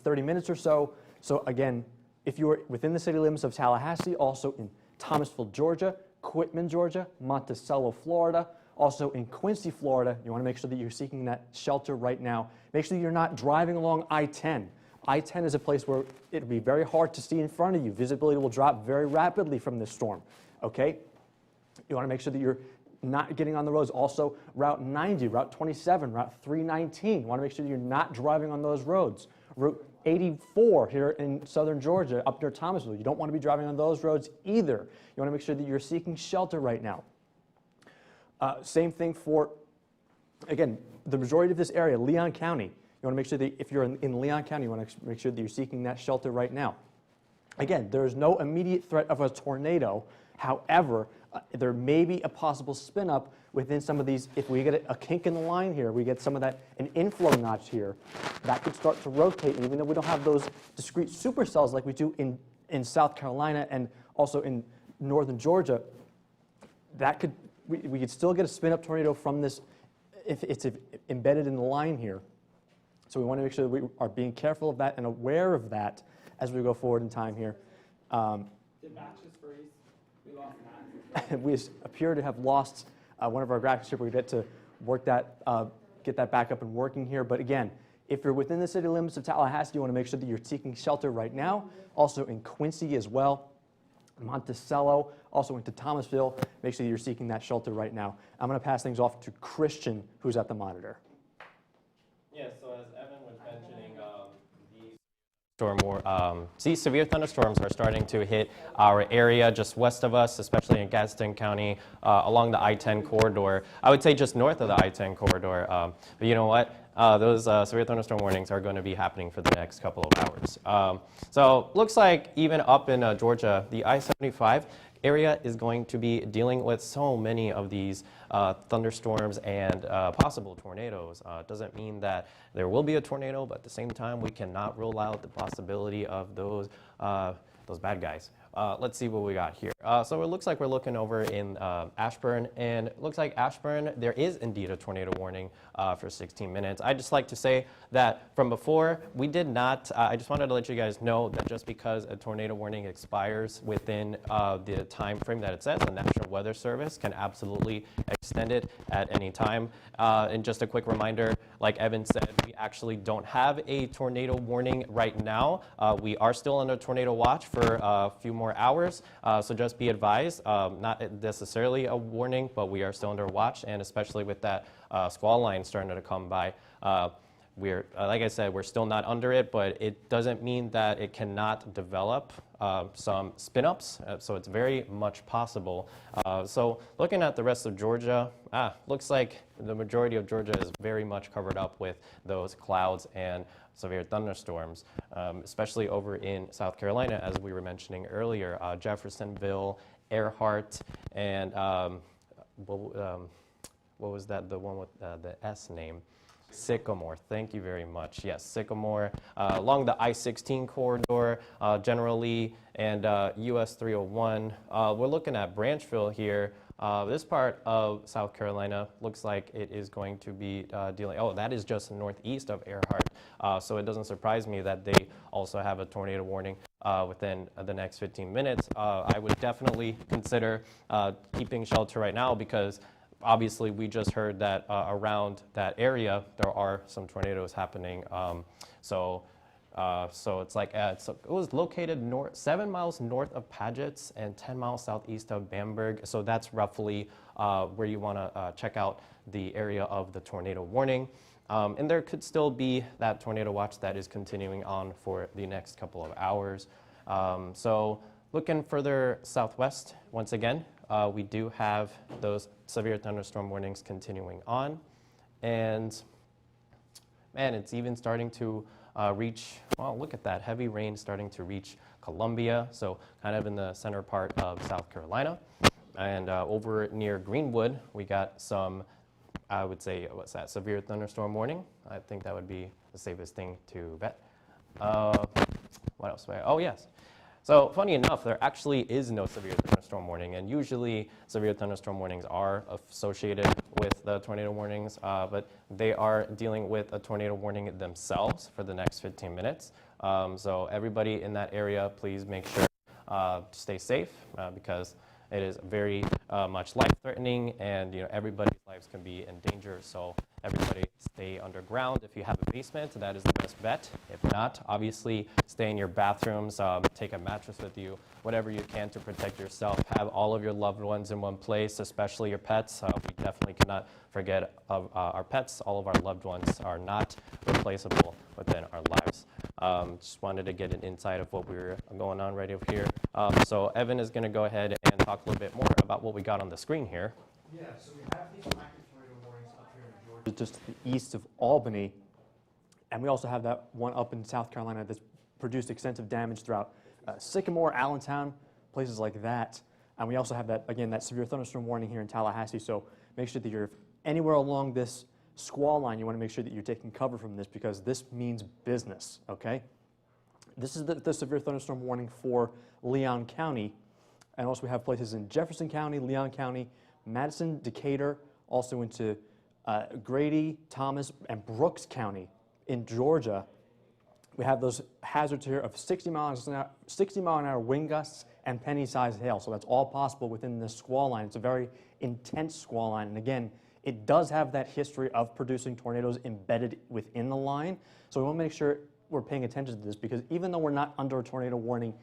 30 minutes or so. So again, if you are within the city limits of Tallahassee, also in Thomasville, Georgia, Quitman, Georgia, Monticello, Florida, also in Quincy, Florida, you want to make sure that you're seeking that shelter right now. Make sure you're not driving along I-10. I-10 is a place where it'll be very hard to see in front of you. Visibility will drop very rapidly from this storm, okay? You want to make sure that you're not getting on the roads. Also, Route 90, Route 27, Route 319. You want to make sure that you're not driving on those roads. Route 84 here in southern Georgia, up near Thomasville. You don't want to be driving on those roads either. You want to make sure that you're seeking shelter right now. Same thing for, again, the majority of this area, Leon County. You want to make sure that if you're in Leon County, you want to make sure that you're seeking that shelter right now. Again, there is no immediate threat of a tornado. However, there may be a possible spin up within some of these. If we get a kink in the line here, we get some of that, an inflow notch here, that could start to rotate. And even though we don't have those discrete supercells like we do in South Carolina and also in northern Georgia, that could, we could still get a spin up tornado from this if it's embedded in the line here. So we want to make sure that we are being careful of that and aware of that as we go forward in time here. Did matches freeze? We lost that. We appear to have lost one of our graphics here. We get to work that, get that back up and working here. But again, if you're within the city limits of Tallahassee, you want to make sure that you're seeking shelter right now. Also in Quincy as well, Monticello, also into Thomasville. Make sure that you're seeking that shelter right now. I'm going to pass things off to Christian, who's at the monitor. Yeah, so as Evan was mentioning, these severe thunderstorms are starting to hit our area just west of us, especially in Gadsden County, along the I-10 corridor. I would say just north of the I-10 corridor. But you know what? Those severe thunderstorm warnings are going to be happening for the next couple of hours. So looks like even up in Georgia, the I-75 area is going to be dealing with so many of these thunderstorms and possible tornadoes. Doesn't mean that there will be a tornado, but at the same time, we cannot rule out the possibility of those bad guys. Let's see what we got here. So it looks like we're looking over in Ashburn, and it looks like Ashburn, there is indeed a tornado warning for 16 minutes. I'd just like to say that from before, we did not, I just wanted to let you guys know that just because a tornado warning expires within the time frame that it says, the National Weather Service can absolutely extend it at any time. And just a quick reminder, like Evan said, we actually don't have a tornado warning right now. We are still under tornado watch for a few more hours, so just be advised, not necessarily a warning, but we are still under watch, and especially with that squall line starting to come by. we're, like I said, we're still not under it, but it doesn't mean that it cannot develop some spin-ups, so it's very much possible. So looking at the rest of Georgia, looks like the majority of Georgia is very much covered up with those clouds and severe thunderstorms, especially over in South Carolina, as we were mentioning earlier, Jeffersonville, Earhart, and what was that, the one with the S name? Sycamore, thank you very much. Yes, Sycamore, along the I-16 corridor generally, and US 301. We're looking at Branchville here. This part of South Carolina looks like it is going to be dealing, that is just northeast of Earhart. So it doesn't surprise me that they also have a tornado warning within the next 15 minutes. I would definitely consider keeping shelter right now because obviously, we just heard that around that area, there are some tornadoes happening. So it's like, it was located 7 miles north of Paget's and 10 miles southeast of Bamberg. So that's roughly where you want to check out the area of the tornado warning. And there could still be that tornado watch that is continuing on for the next couple of hours. So looking further southwest, once again, we do have those severe thunderstorm warnings continuing on. And man, it's even starting to reach, well, look at that, heavy rain starting to reach Columbia, so kind of in the center part of South Carolina. And over near Greenwood, we got some, I would say, what's that, severe thunderstorm warning. I think that would be the safest thing to bet. What else? Oh, yes. So funny enough, there actually is no severe thunderstorm warning, and usually severe thunderstorm warnings are associated with the tornado warnings, but they are dealing with a tornado warning themselves for the next 15 minutes. So everybody in that area, please make sure to stay safe because it is very much life-threatening, and everybody's lives can be in danger. So everybody stay underground. If you have a basement, that is the best bet. If not, obviously stay in your bathrooms. Take a mattress with you, whatever you can to protect yourself. Have all of your loved ones in one place, especially your pets. We definitely cannot forget of our pets. All of our loved ones are not replaceable within our lives. Just wanted to get an insight of what we're going on right over here. So Evan is going to go ahead and talk a little bit more about what we got on the screen here. Yeah, so we have these active tornado warnings up here in Georgia, just to the east of Albany, and we also have that one up in South Carolina that's produced extensive damage throughout Sycamore, Allentown, places like that. And we also have that, again, that severe thunderstorm warning here in Tallahassee. So make sure that you're anywhere along this squall line, you want to make sure that you're taking cover from this because this means business, okay? This is the severe thunderstorm warning for Leon County. And also we have places in Jefferson County, Leon County, Madison, Decatur, also into Grady, Thomas, and Brooks County in Georgia. We have those hazards here of 60 mile an hour wind gusts and penny-sized hail. So that's all possible within this squall line. It's a very intense squall line. And again, it does have that history of producing tornadoes embedded within the line. So we want to make sure we're paying attention to this because even though we're not under a tornado warning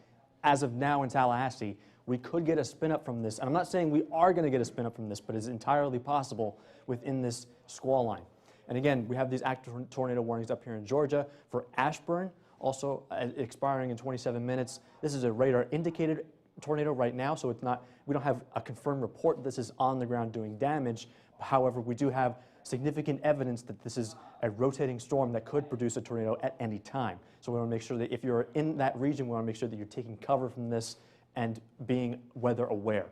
as of now in Tallahassee, we could get a spin up from this. And I'm not saying we are going to get a spin up from this, but it's entirely possible within this squall line. And again, we have these active tornado warnings up here in Georgia for Ashburn, also expiring in 27 minutes. This is a radar indicated tornado right now, so it's not, we don't have a confirmed report that this is on the ground doing damage. However, we do have significant evidence that this is a rotating storm that could produce a tornado at any time. So we want to make sure that if you're in that region, we want to make sure that you're taking cover from this and being weather aware.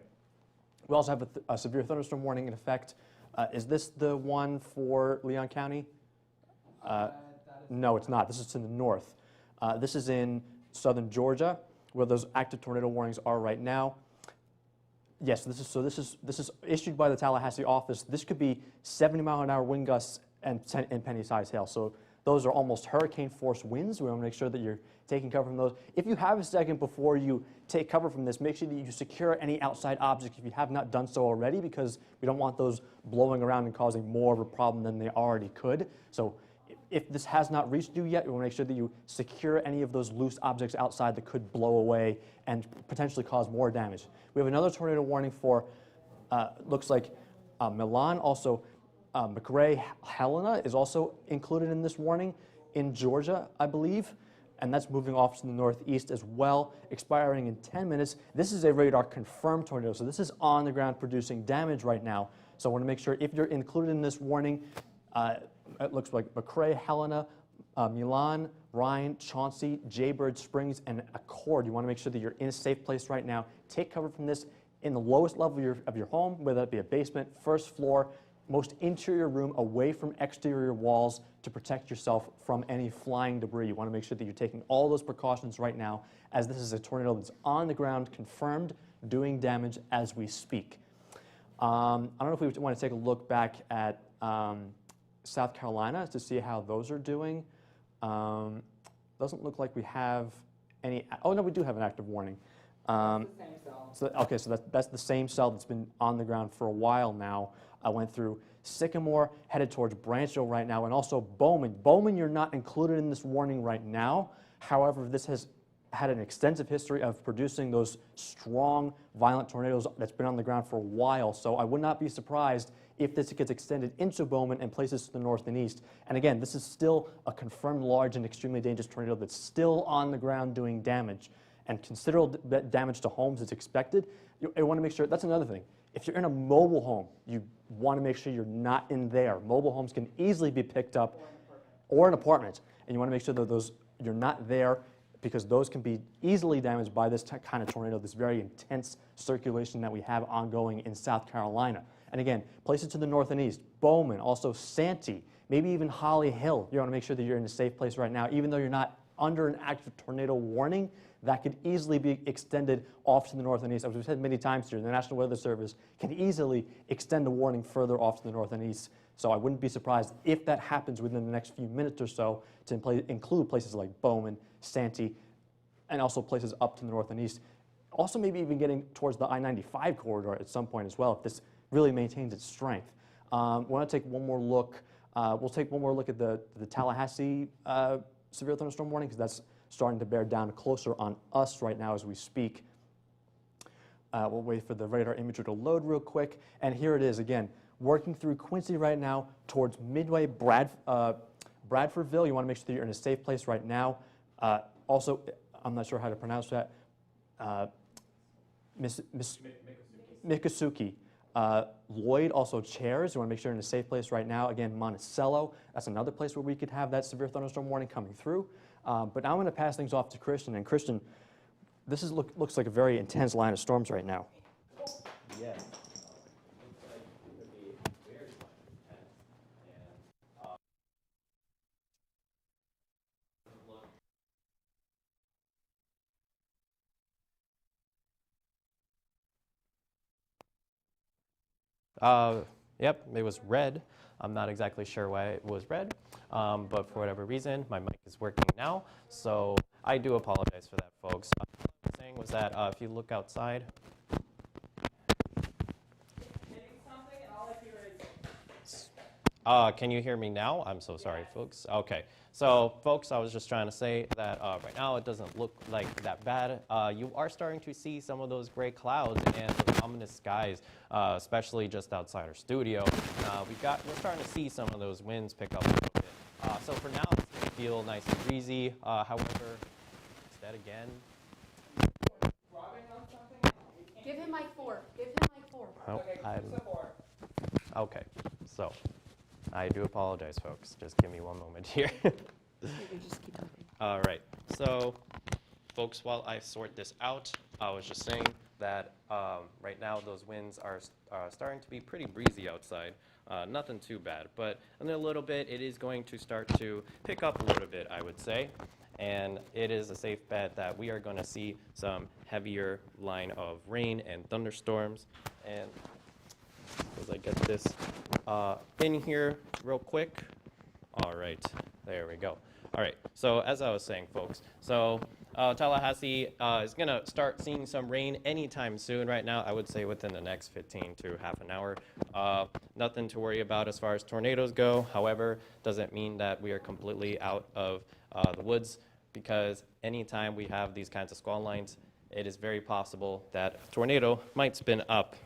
We also have a severe thunderstorm warning in effect. Is this the one for Leon County? No, it's not. This is in the north. This is in southern Georgia, where those active tornado warnings are right now. Yes, this is issued by the Tallahassee office. This could be 70 mile an hour wind gusts and penny-sized hail. So those are almost hurricane force winds. We want to make sure that you're taking cover from those. If you have a second before you take cover from this, make sure that you secure any outside objects if you have not done so already, because we don't want those blowing around and causing more of a problem than they already could. So if this has not reached you yet, we want to make sure that you secure any of those loose objects outside that could blow away and potentially cause more damage. We have another tornado warning for, looks like Milan, also McRae Helena is also included in this warning in Georgia, I believe, and that's moving off to the northeast as well, expiring in 10 minutes. This is a radar confirmed tornado, so this is on the ground producing damage right now. So I want to make sure if you're included in this warning, it looks like McRae, Helena, Milan, Ryan, Chauncey, Jaybird Springs, and Accord. You want to make sure that you're in a safe place right now. Take cover from this in the lowest level of your home, whether that be a basement, first floor, most interior room, away from exterior walls to protect yourself from any flying debris. You want to make sure that you're taking all those precautions right now, as this is a tornado that's on the ground, confirmed, doing damage as we speak. I don't know if we want to take a look back at South Carolina to see how those are doing. Doesn't look like we have any. Oh no, we do have an active warning. It's the same cell. So okay, so that's the same cell that's been on the ground for a while now. I went through Sycamore, headed towards Branchville right now, and also Bowman. Bowman, you're not included in this warning right now. However, this has had an extensive history of producing those strong, violent tornadoes that's been on the ground for a while. So I would not be surprised if this gets extended into Bowman and places to the north and east. And again, this is still a confirmed large and extremely dangerous tornado that's still on the ground doing damage. And considerable damage to homes is expected. You want to make sure, that's another thing. If you're in a mobile home, you want to make sure you're not in there. Mobile homes can easily be picked up, or an apartment, and you want to make sure that you're not there, because those can be easily damaged by this kind of tornado, this very intense circulation that we have ongoing in South Carolina. And again, places to the north and east, Bowman, also Santee, maybe even Holly Hill. You want to make sure that you're in a safe place right now, even though you're not under an active tornado warning. That could easily be extended off to the north and east. As we've said many times here, the National Weather Service can easily extend the warning further off to the north and east. So I wouldn't be surprised if that happens within the next few minutes or so to include places like Bowman, Santee, and also places up to the north and east. Also maybe even getting towards the I-95 corridor at some point as well, if this really maintains its strength. We want to take one more look. We'll take one more look at the Tallahassee severe thunderstorm warning, because that's starting to bear down closer on us right now as we speak. We'll wait for the radar imagery to load real quick. And here it is again, working through Quincy right now towards Midway, Bradfordville. You want to make sure that you're in a safe place right now. Also, I'm not sure how to pronounce that. Miccosukee. Lloyd, also Chairs. You want to make sure you're in a safe place right now. Again, Monticello. That's another place where we could have that severe thunderstorm warning coming through. But now I'm going to pass things off to Christian. And Christian, this looks like a very intense line of storms right now. Yes. Yep, it was red. I'm not exactly sure why it was red, but for whatever reason, my mic is working now, so I do apologize for that, folks. What I was saying was that if you look outside, can you hear me now? I'm so sorry, folks. Okay, so folks, I was just trying to say that right now it doesn't look like that bad. You are starting to see some of those gray clouds and the ominous skies, especially just outside our studio. We're starting to see some of those winds pick up a little bit. So for now, it's going to feel nice and breezy. However, is that again? Give him mic 4. Give him mic 4. Oh, okay, so I do apologize, folks. Just give me one moment here. All right, so folks, while I sort this out, I was just saying that right now those winds are starting to be pretty breezy outside. Nothing too bad, but in a little bit it is going to start to pick up a little bit, I would say. And it is a safe bet that we are going to see some heavier line of rain and thunderstorms. And as I get this in here real quick. All right, there we go. All right, so as I was saying, folks, so Tallahassee is going to start seeing some rain anytime soon right now. I would say within the next 15 to half an hour. Nothing to worry about as far as tornadoes go. However, doesn't mean that we are completely out of the woods, because anytime we have these kinds of squall lines, it is very possible that a tornado might spin up.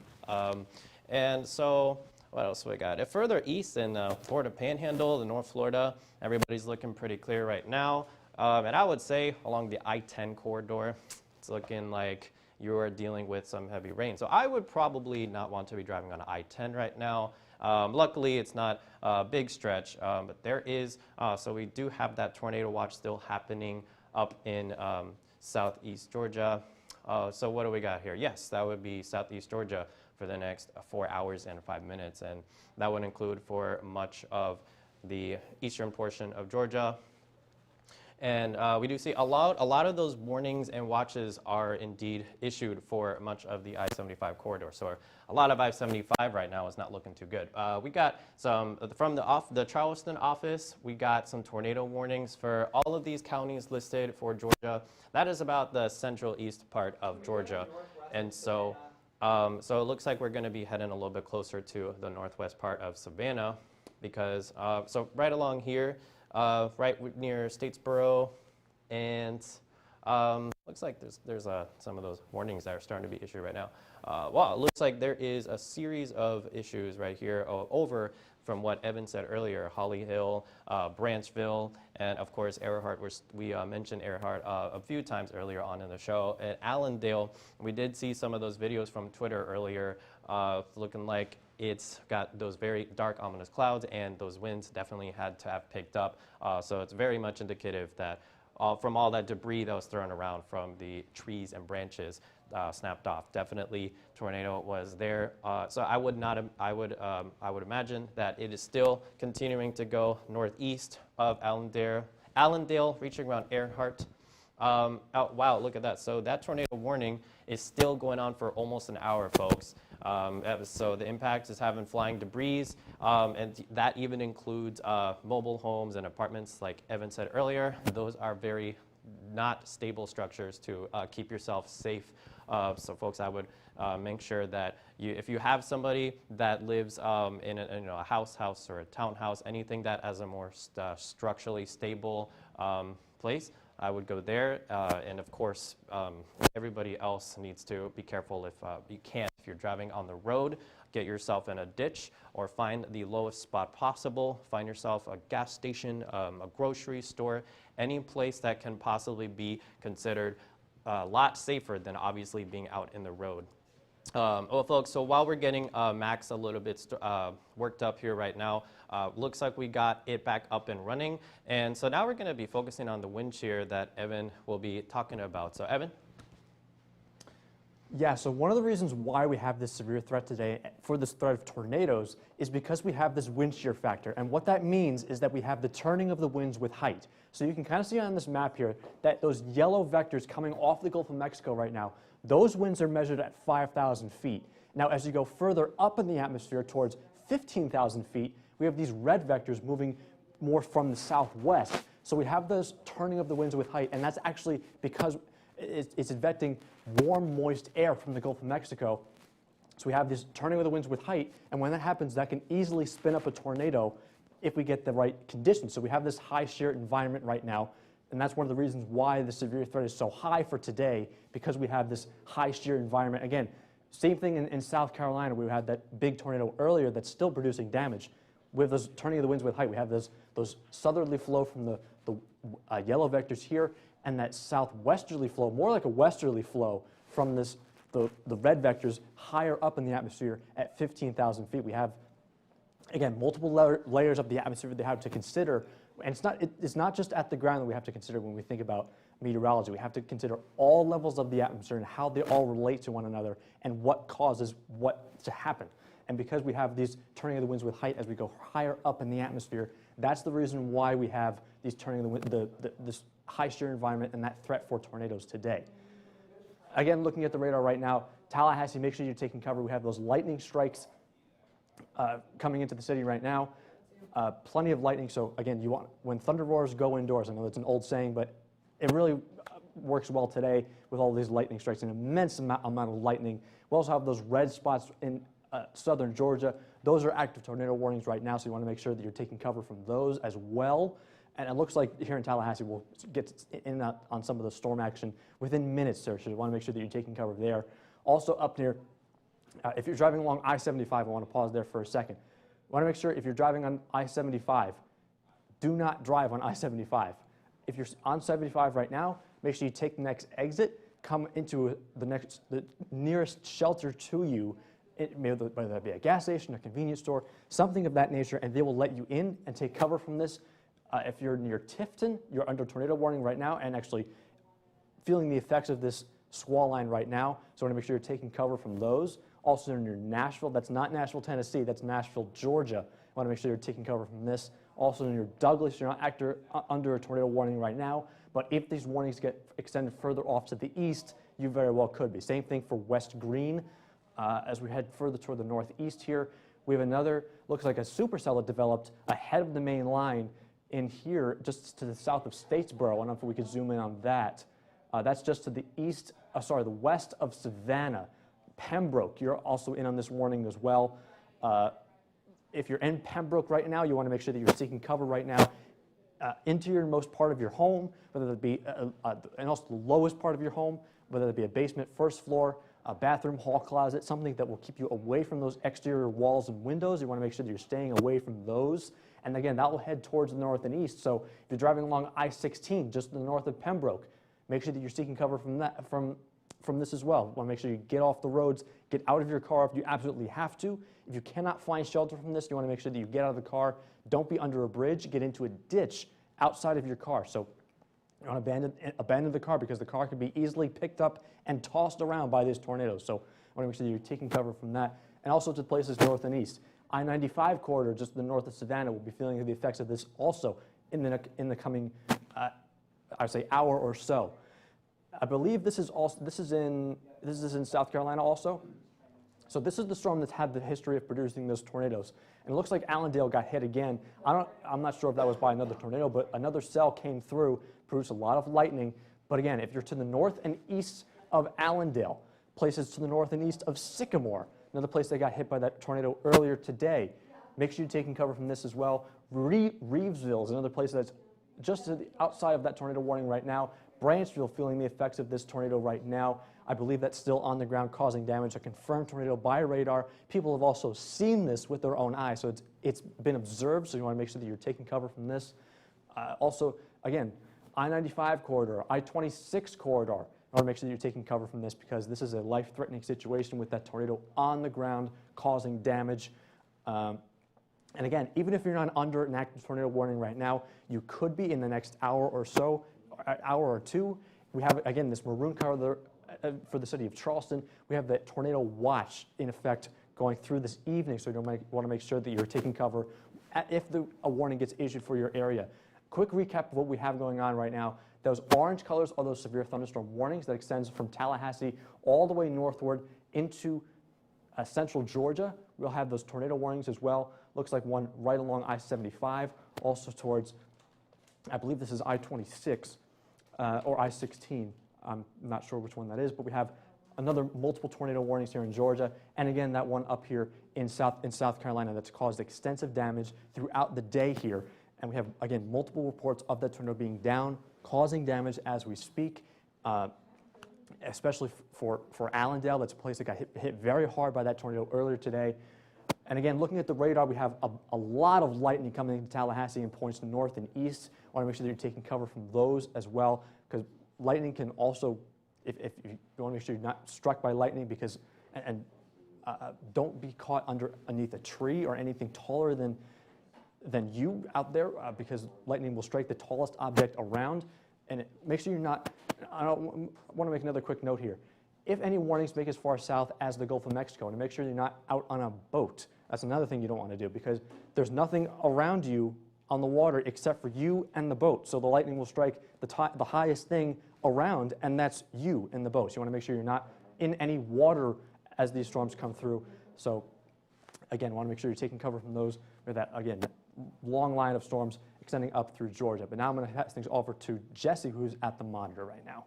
And so What else we got? Further east in Florida Panhandle, the North Florida, everybody's looking pretty clear right now. And I would say along the I-10 corridor, it's looking like you're dealing with some heavy rain. So I would probably not want to be driving on I-10 right now. Luckily, it's not a big stretch, but there is, so we do have that tornado watch still happening up in southeast Georgia. So what do we got here? Yes, that would be southeast Georgia for the next 4 hours and 5 minutes, and that would include for much of the eastern portion of Georgia. And we do see a lot of those warnings and watches are indeed issued for much of the I-75 corridor. So a lot of I-75 right now is not looking too good. We got some, from the Charleston office, we got some tornado warnings for all of these counties listed for Georgia. That is about the central east part of Georgia. And so, so it looks like we're going to be heading a little bit closer to the northwest part of Savannah because, so right along here, right near Statesboro, and looks like there's some of those warnings that are starting to be issued right now. Well, it looks like there is a series of issues right here over from what Evan said earlier, Holly Hill, Branchville, and of course Earhart. We mentioned Earhart a few times earlier on in the show. At Allendale, we did see some of those videos from Twitter earlier, looking like it's got those very dark, ominous clouds, and those winds definitely had to have picked up. So it's very much indicative that from all that debris that was thrown around from the trees and branches snapped off. Definitely, tornado was there. So I would imagine that it is still continuing to go northeast of Allendale, reaching around Earhart. Wow, look at that. So that tornado warning is still going on for almost an hour, folks. So the impact is having flying debris, and that even includes mobile homes and apartments, like Evan said earlier. Those are very not stable structures to keep yourself safe. So folks, I would make sure that if you have somebody that lives in a house or a townhouse, anything that has a more structurally stable place, I would go there, and of course, everybody else needs to be careful if you can. If you're driving on the road, get yourself in a ditch or find the lowest spot possible. Find yourself a gas station, a grocery store, any place that can possibly be considered a lot safer than obviously being out in the road. Well, folks, so while we're getting Max a little bit worked up here right now, looks like we got it back up and running. And so now we're going to be focusing on the wind shear that Evan will be talking about. So, Evan? Yeah, so one of the reasons why we have this severe threat today for this threat of tornadoes is because we have this wind shear factor. And what that means is that we have the turning of the winds with height. So you can kind of see on this map here that those yellow vectors coming off the Gulf of Mexico right now, those winds are measured at 5,000 feet. Now, as you go further up in the atmosphere towards 15,000 feet, we have these red vectors moving more from the southwest. So we have those turning of the winds with height, and that's actually because it's advecting warm, moist air from the Gulf of Mexico. So we have this turning of the winds with height, and when that happens, that can easily spin up a tornado if we get the right conditions. So we have this high shear environment right now, and that's one of the reasons why the severe threat is so high for today, because we have this high shear environment. Again, same thing in South Carolina. We had that big tornado earlier that's still producing damage. With those turning of the winds with height, we have those southerly flow from the yellow vectors here, and that southwesterly flow, more like a westerly flow from the red vectors higher up in the atmosphere at 15,000 feet. We have, again, multiple layers of the atmosphere that they have to consider. And it's not just at the ground that we have to consider when we think about meteorology. We have to consider all levels of the atmosphere and how they all relate to one another and what causes what to happen. And because we have these turning of the winds with height as we go higher up in the atmosphere, that's the reason why we have these turning of the wind, this high shear environment and that threat for tornadoes today. Again, looking at the radar right now, Tallahassee, make sure you're taking cover. We have those lightning strikes coming into the city right now. Plenty of lightning, so again, when thunder roars, go indoors. I know it's an old saying, but it really works well today with all these lightning strikes, an immense amount of lightning. We also have those red spots in southern Georgia. Those are active tornado warnings right now, so you want to make sure that you're taking cover from those as well. And it looks like here in Tallahassee, we'll get in on some of the storm action within minutes there, so you want to make sure that you're taking cover there. Also up near If you're driving along I-75, I want to pause there for a second. I want to make sure if you're driving on I-75, do not drive on I-75. If you're on 75 right now, make sure you take the next exit, come into the nearest shelter to you, whether that be a gas station, a convenience store, something of that nature, and they will let you in and take cover from this. If you're near Tifton, you're under tornado warning right now and actually feeling the effects of this squall line right now, so I want to make sure you're taking cover from those. Also near Nashville, that's not Nashville, Tennessee, that's Nashville, Georgia. I want to make sure you're taking cover from this. Also near Douglas, you're not under a tornado warning right now, but if these warnings get extended further off to the east, you very well could be. Same thing for West Green. As we head further toward the northeast here, we have another, looks like a supercell that developed ahead of the main line in here, just to the south of Statesboro. I don't know if we could zoom in on that. That's just to the east, the west of Savannah. Pembroke, you're also in on this warning as well. If you're in Pembroke right now, you want to make sure that you're seeking cover right now interior-most part of your home, whether it be, and also the lowest part of your home, whether it be a basement, first floor, a bathroom, hall closet, something that will keep you away from those exterior walls and windows. You want to make sure that you're staying away from those. And again, that will head towards the north and east. So if you're driving along I-16, just to the north of Pembroke, make sure that you're seeking cover from that, from this as well. You want to make sure you get off the roads, get out of your car if you absolutely have to. If you cannot find shelter from this, you want to make sure that you get out of the car. Don't be under a bridge. Get into a ditch outside of your car. So you want to abandon the car because the car can be easily picked up and tossed around by these tornadoes. So I want to make sure that you're taking cover from that. And also to places north and east. I-95 corridor, just to the north of Savannah, will be feeling the effects of this also in the coming, I'd say, hour or so. I believe this is in South Carolina also. So this is the storm that's had the history of producing those tornadoes. And it looks like Allendale got hit again. I'm not sure if that was by another tornado, but another cell came through, produced a lot of lightning. But again, if you're to the north and east of Allendale, places to the north and east of Sycamore, another place that got hit by that tornado earlier today, make sure you're taking cover from this as well. Reevesville is another place that's just to the outside of that tornado warning right now. Branchville feeling the effects of this tornado right now. I believe that's still on the ground causing damage, a confirmed tornado by radar. People have also seen this with their own eyes, so it's been observed, so you want to make sure that you're taking cover from this. Also, again, I-95 corridor, I-26 corridor. I want to make sure that you're taking cover from this because this is a life-threatening situation with that tornado on the ground causing damage. And again, even if you're not under an active tornado warning right now, you could be in the next hour or so, hour or two. We have, again, this maroon color for the city of Charleston. We have the tornado watch in effect going through this evening, so you want to make sure that you're taking cover if a warning gets issued for your area. Quick recap of what we have going on right now. Those orange colors are those severe thunderstorm warnings that extends from Tallahassee all the way northward into central Georgia. We'll have those tornado warnings as well. Looks like one right along I-75, also towards, I believe this is I-26 or I-16. I'm not sure which one that is, but we have another multiple tornado warnings here in Georgia, and again that one up here in South Carolina that's caused extensive damage throughout the day here. And we have, again, multiple reports of that tornado being down, causing damage as we speak, especially for Allendale. That's a place that got hit very hard by that tornado earlier today. And again, looking at the radar, we have a lot of lightning coming into Tallahassee in points north and east. I want to make sure that you're taking cover from those as well, because lightning can also, if you want to make sure you're not struck by lightning, because don't be caught underneath a tree or anything taller than you out there, because lightning will strike the tallest object around. And make sure you're not, I want to make another quick note here. If any warnings make as far south as the Gulf of Mexico, and make sure you're not out on a boat. That's another thing you don't want to do, because there's nothing around you on the water except for you and the boat. So the lightning will strike the highest thing around, and that's you in the boat. So you want to make sure you're not in any water as these storms come through. So again, want to make sure you're taking cover from those, or that, again, long line of storms extending up through Georgia. But now I'm going to pass things over to Jesse, who's at the monitor right now.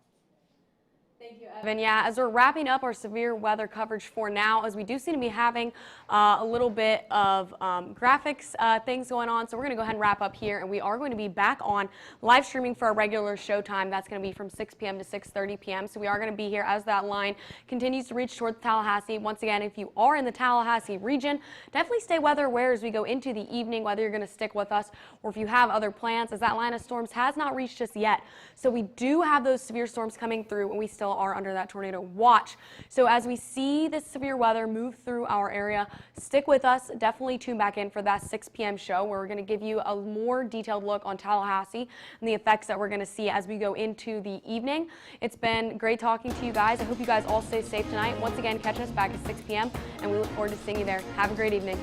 Thank you, Evan. Yeah, as we're wrapping up our severe weather coverage for now, as we do seem to be having a little bit of graphics things going on, so we're going to go ahead and wrap up here, and we are going to be back on live streaming for our regular show time. That's going to be from 6 p.m. to 6:30 p.m. So we are going to be here as that line continues to reach towards Tallahassee. Once again, if you are in the Tallahassee region, definitely stay weather aware as we go into the evening, whether you're going to stick with us or if you have other plans, as that line of storms has not reached us yet. So we do have those severe storms coming through, and we still are under that tornado watch. So as we see this severe weather move through our area, stick with us. Definitely tune back in for that 6 p.m. show, where we're going to give you a more detailed look on Tallahassee and the effects that we're going to see as we go into the evening. It's been great talking to you guys. I hope you guys all stay safe tonight. Once again, catch us back at 6 p.m. and we look forward to seeing you there. Have a great evening.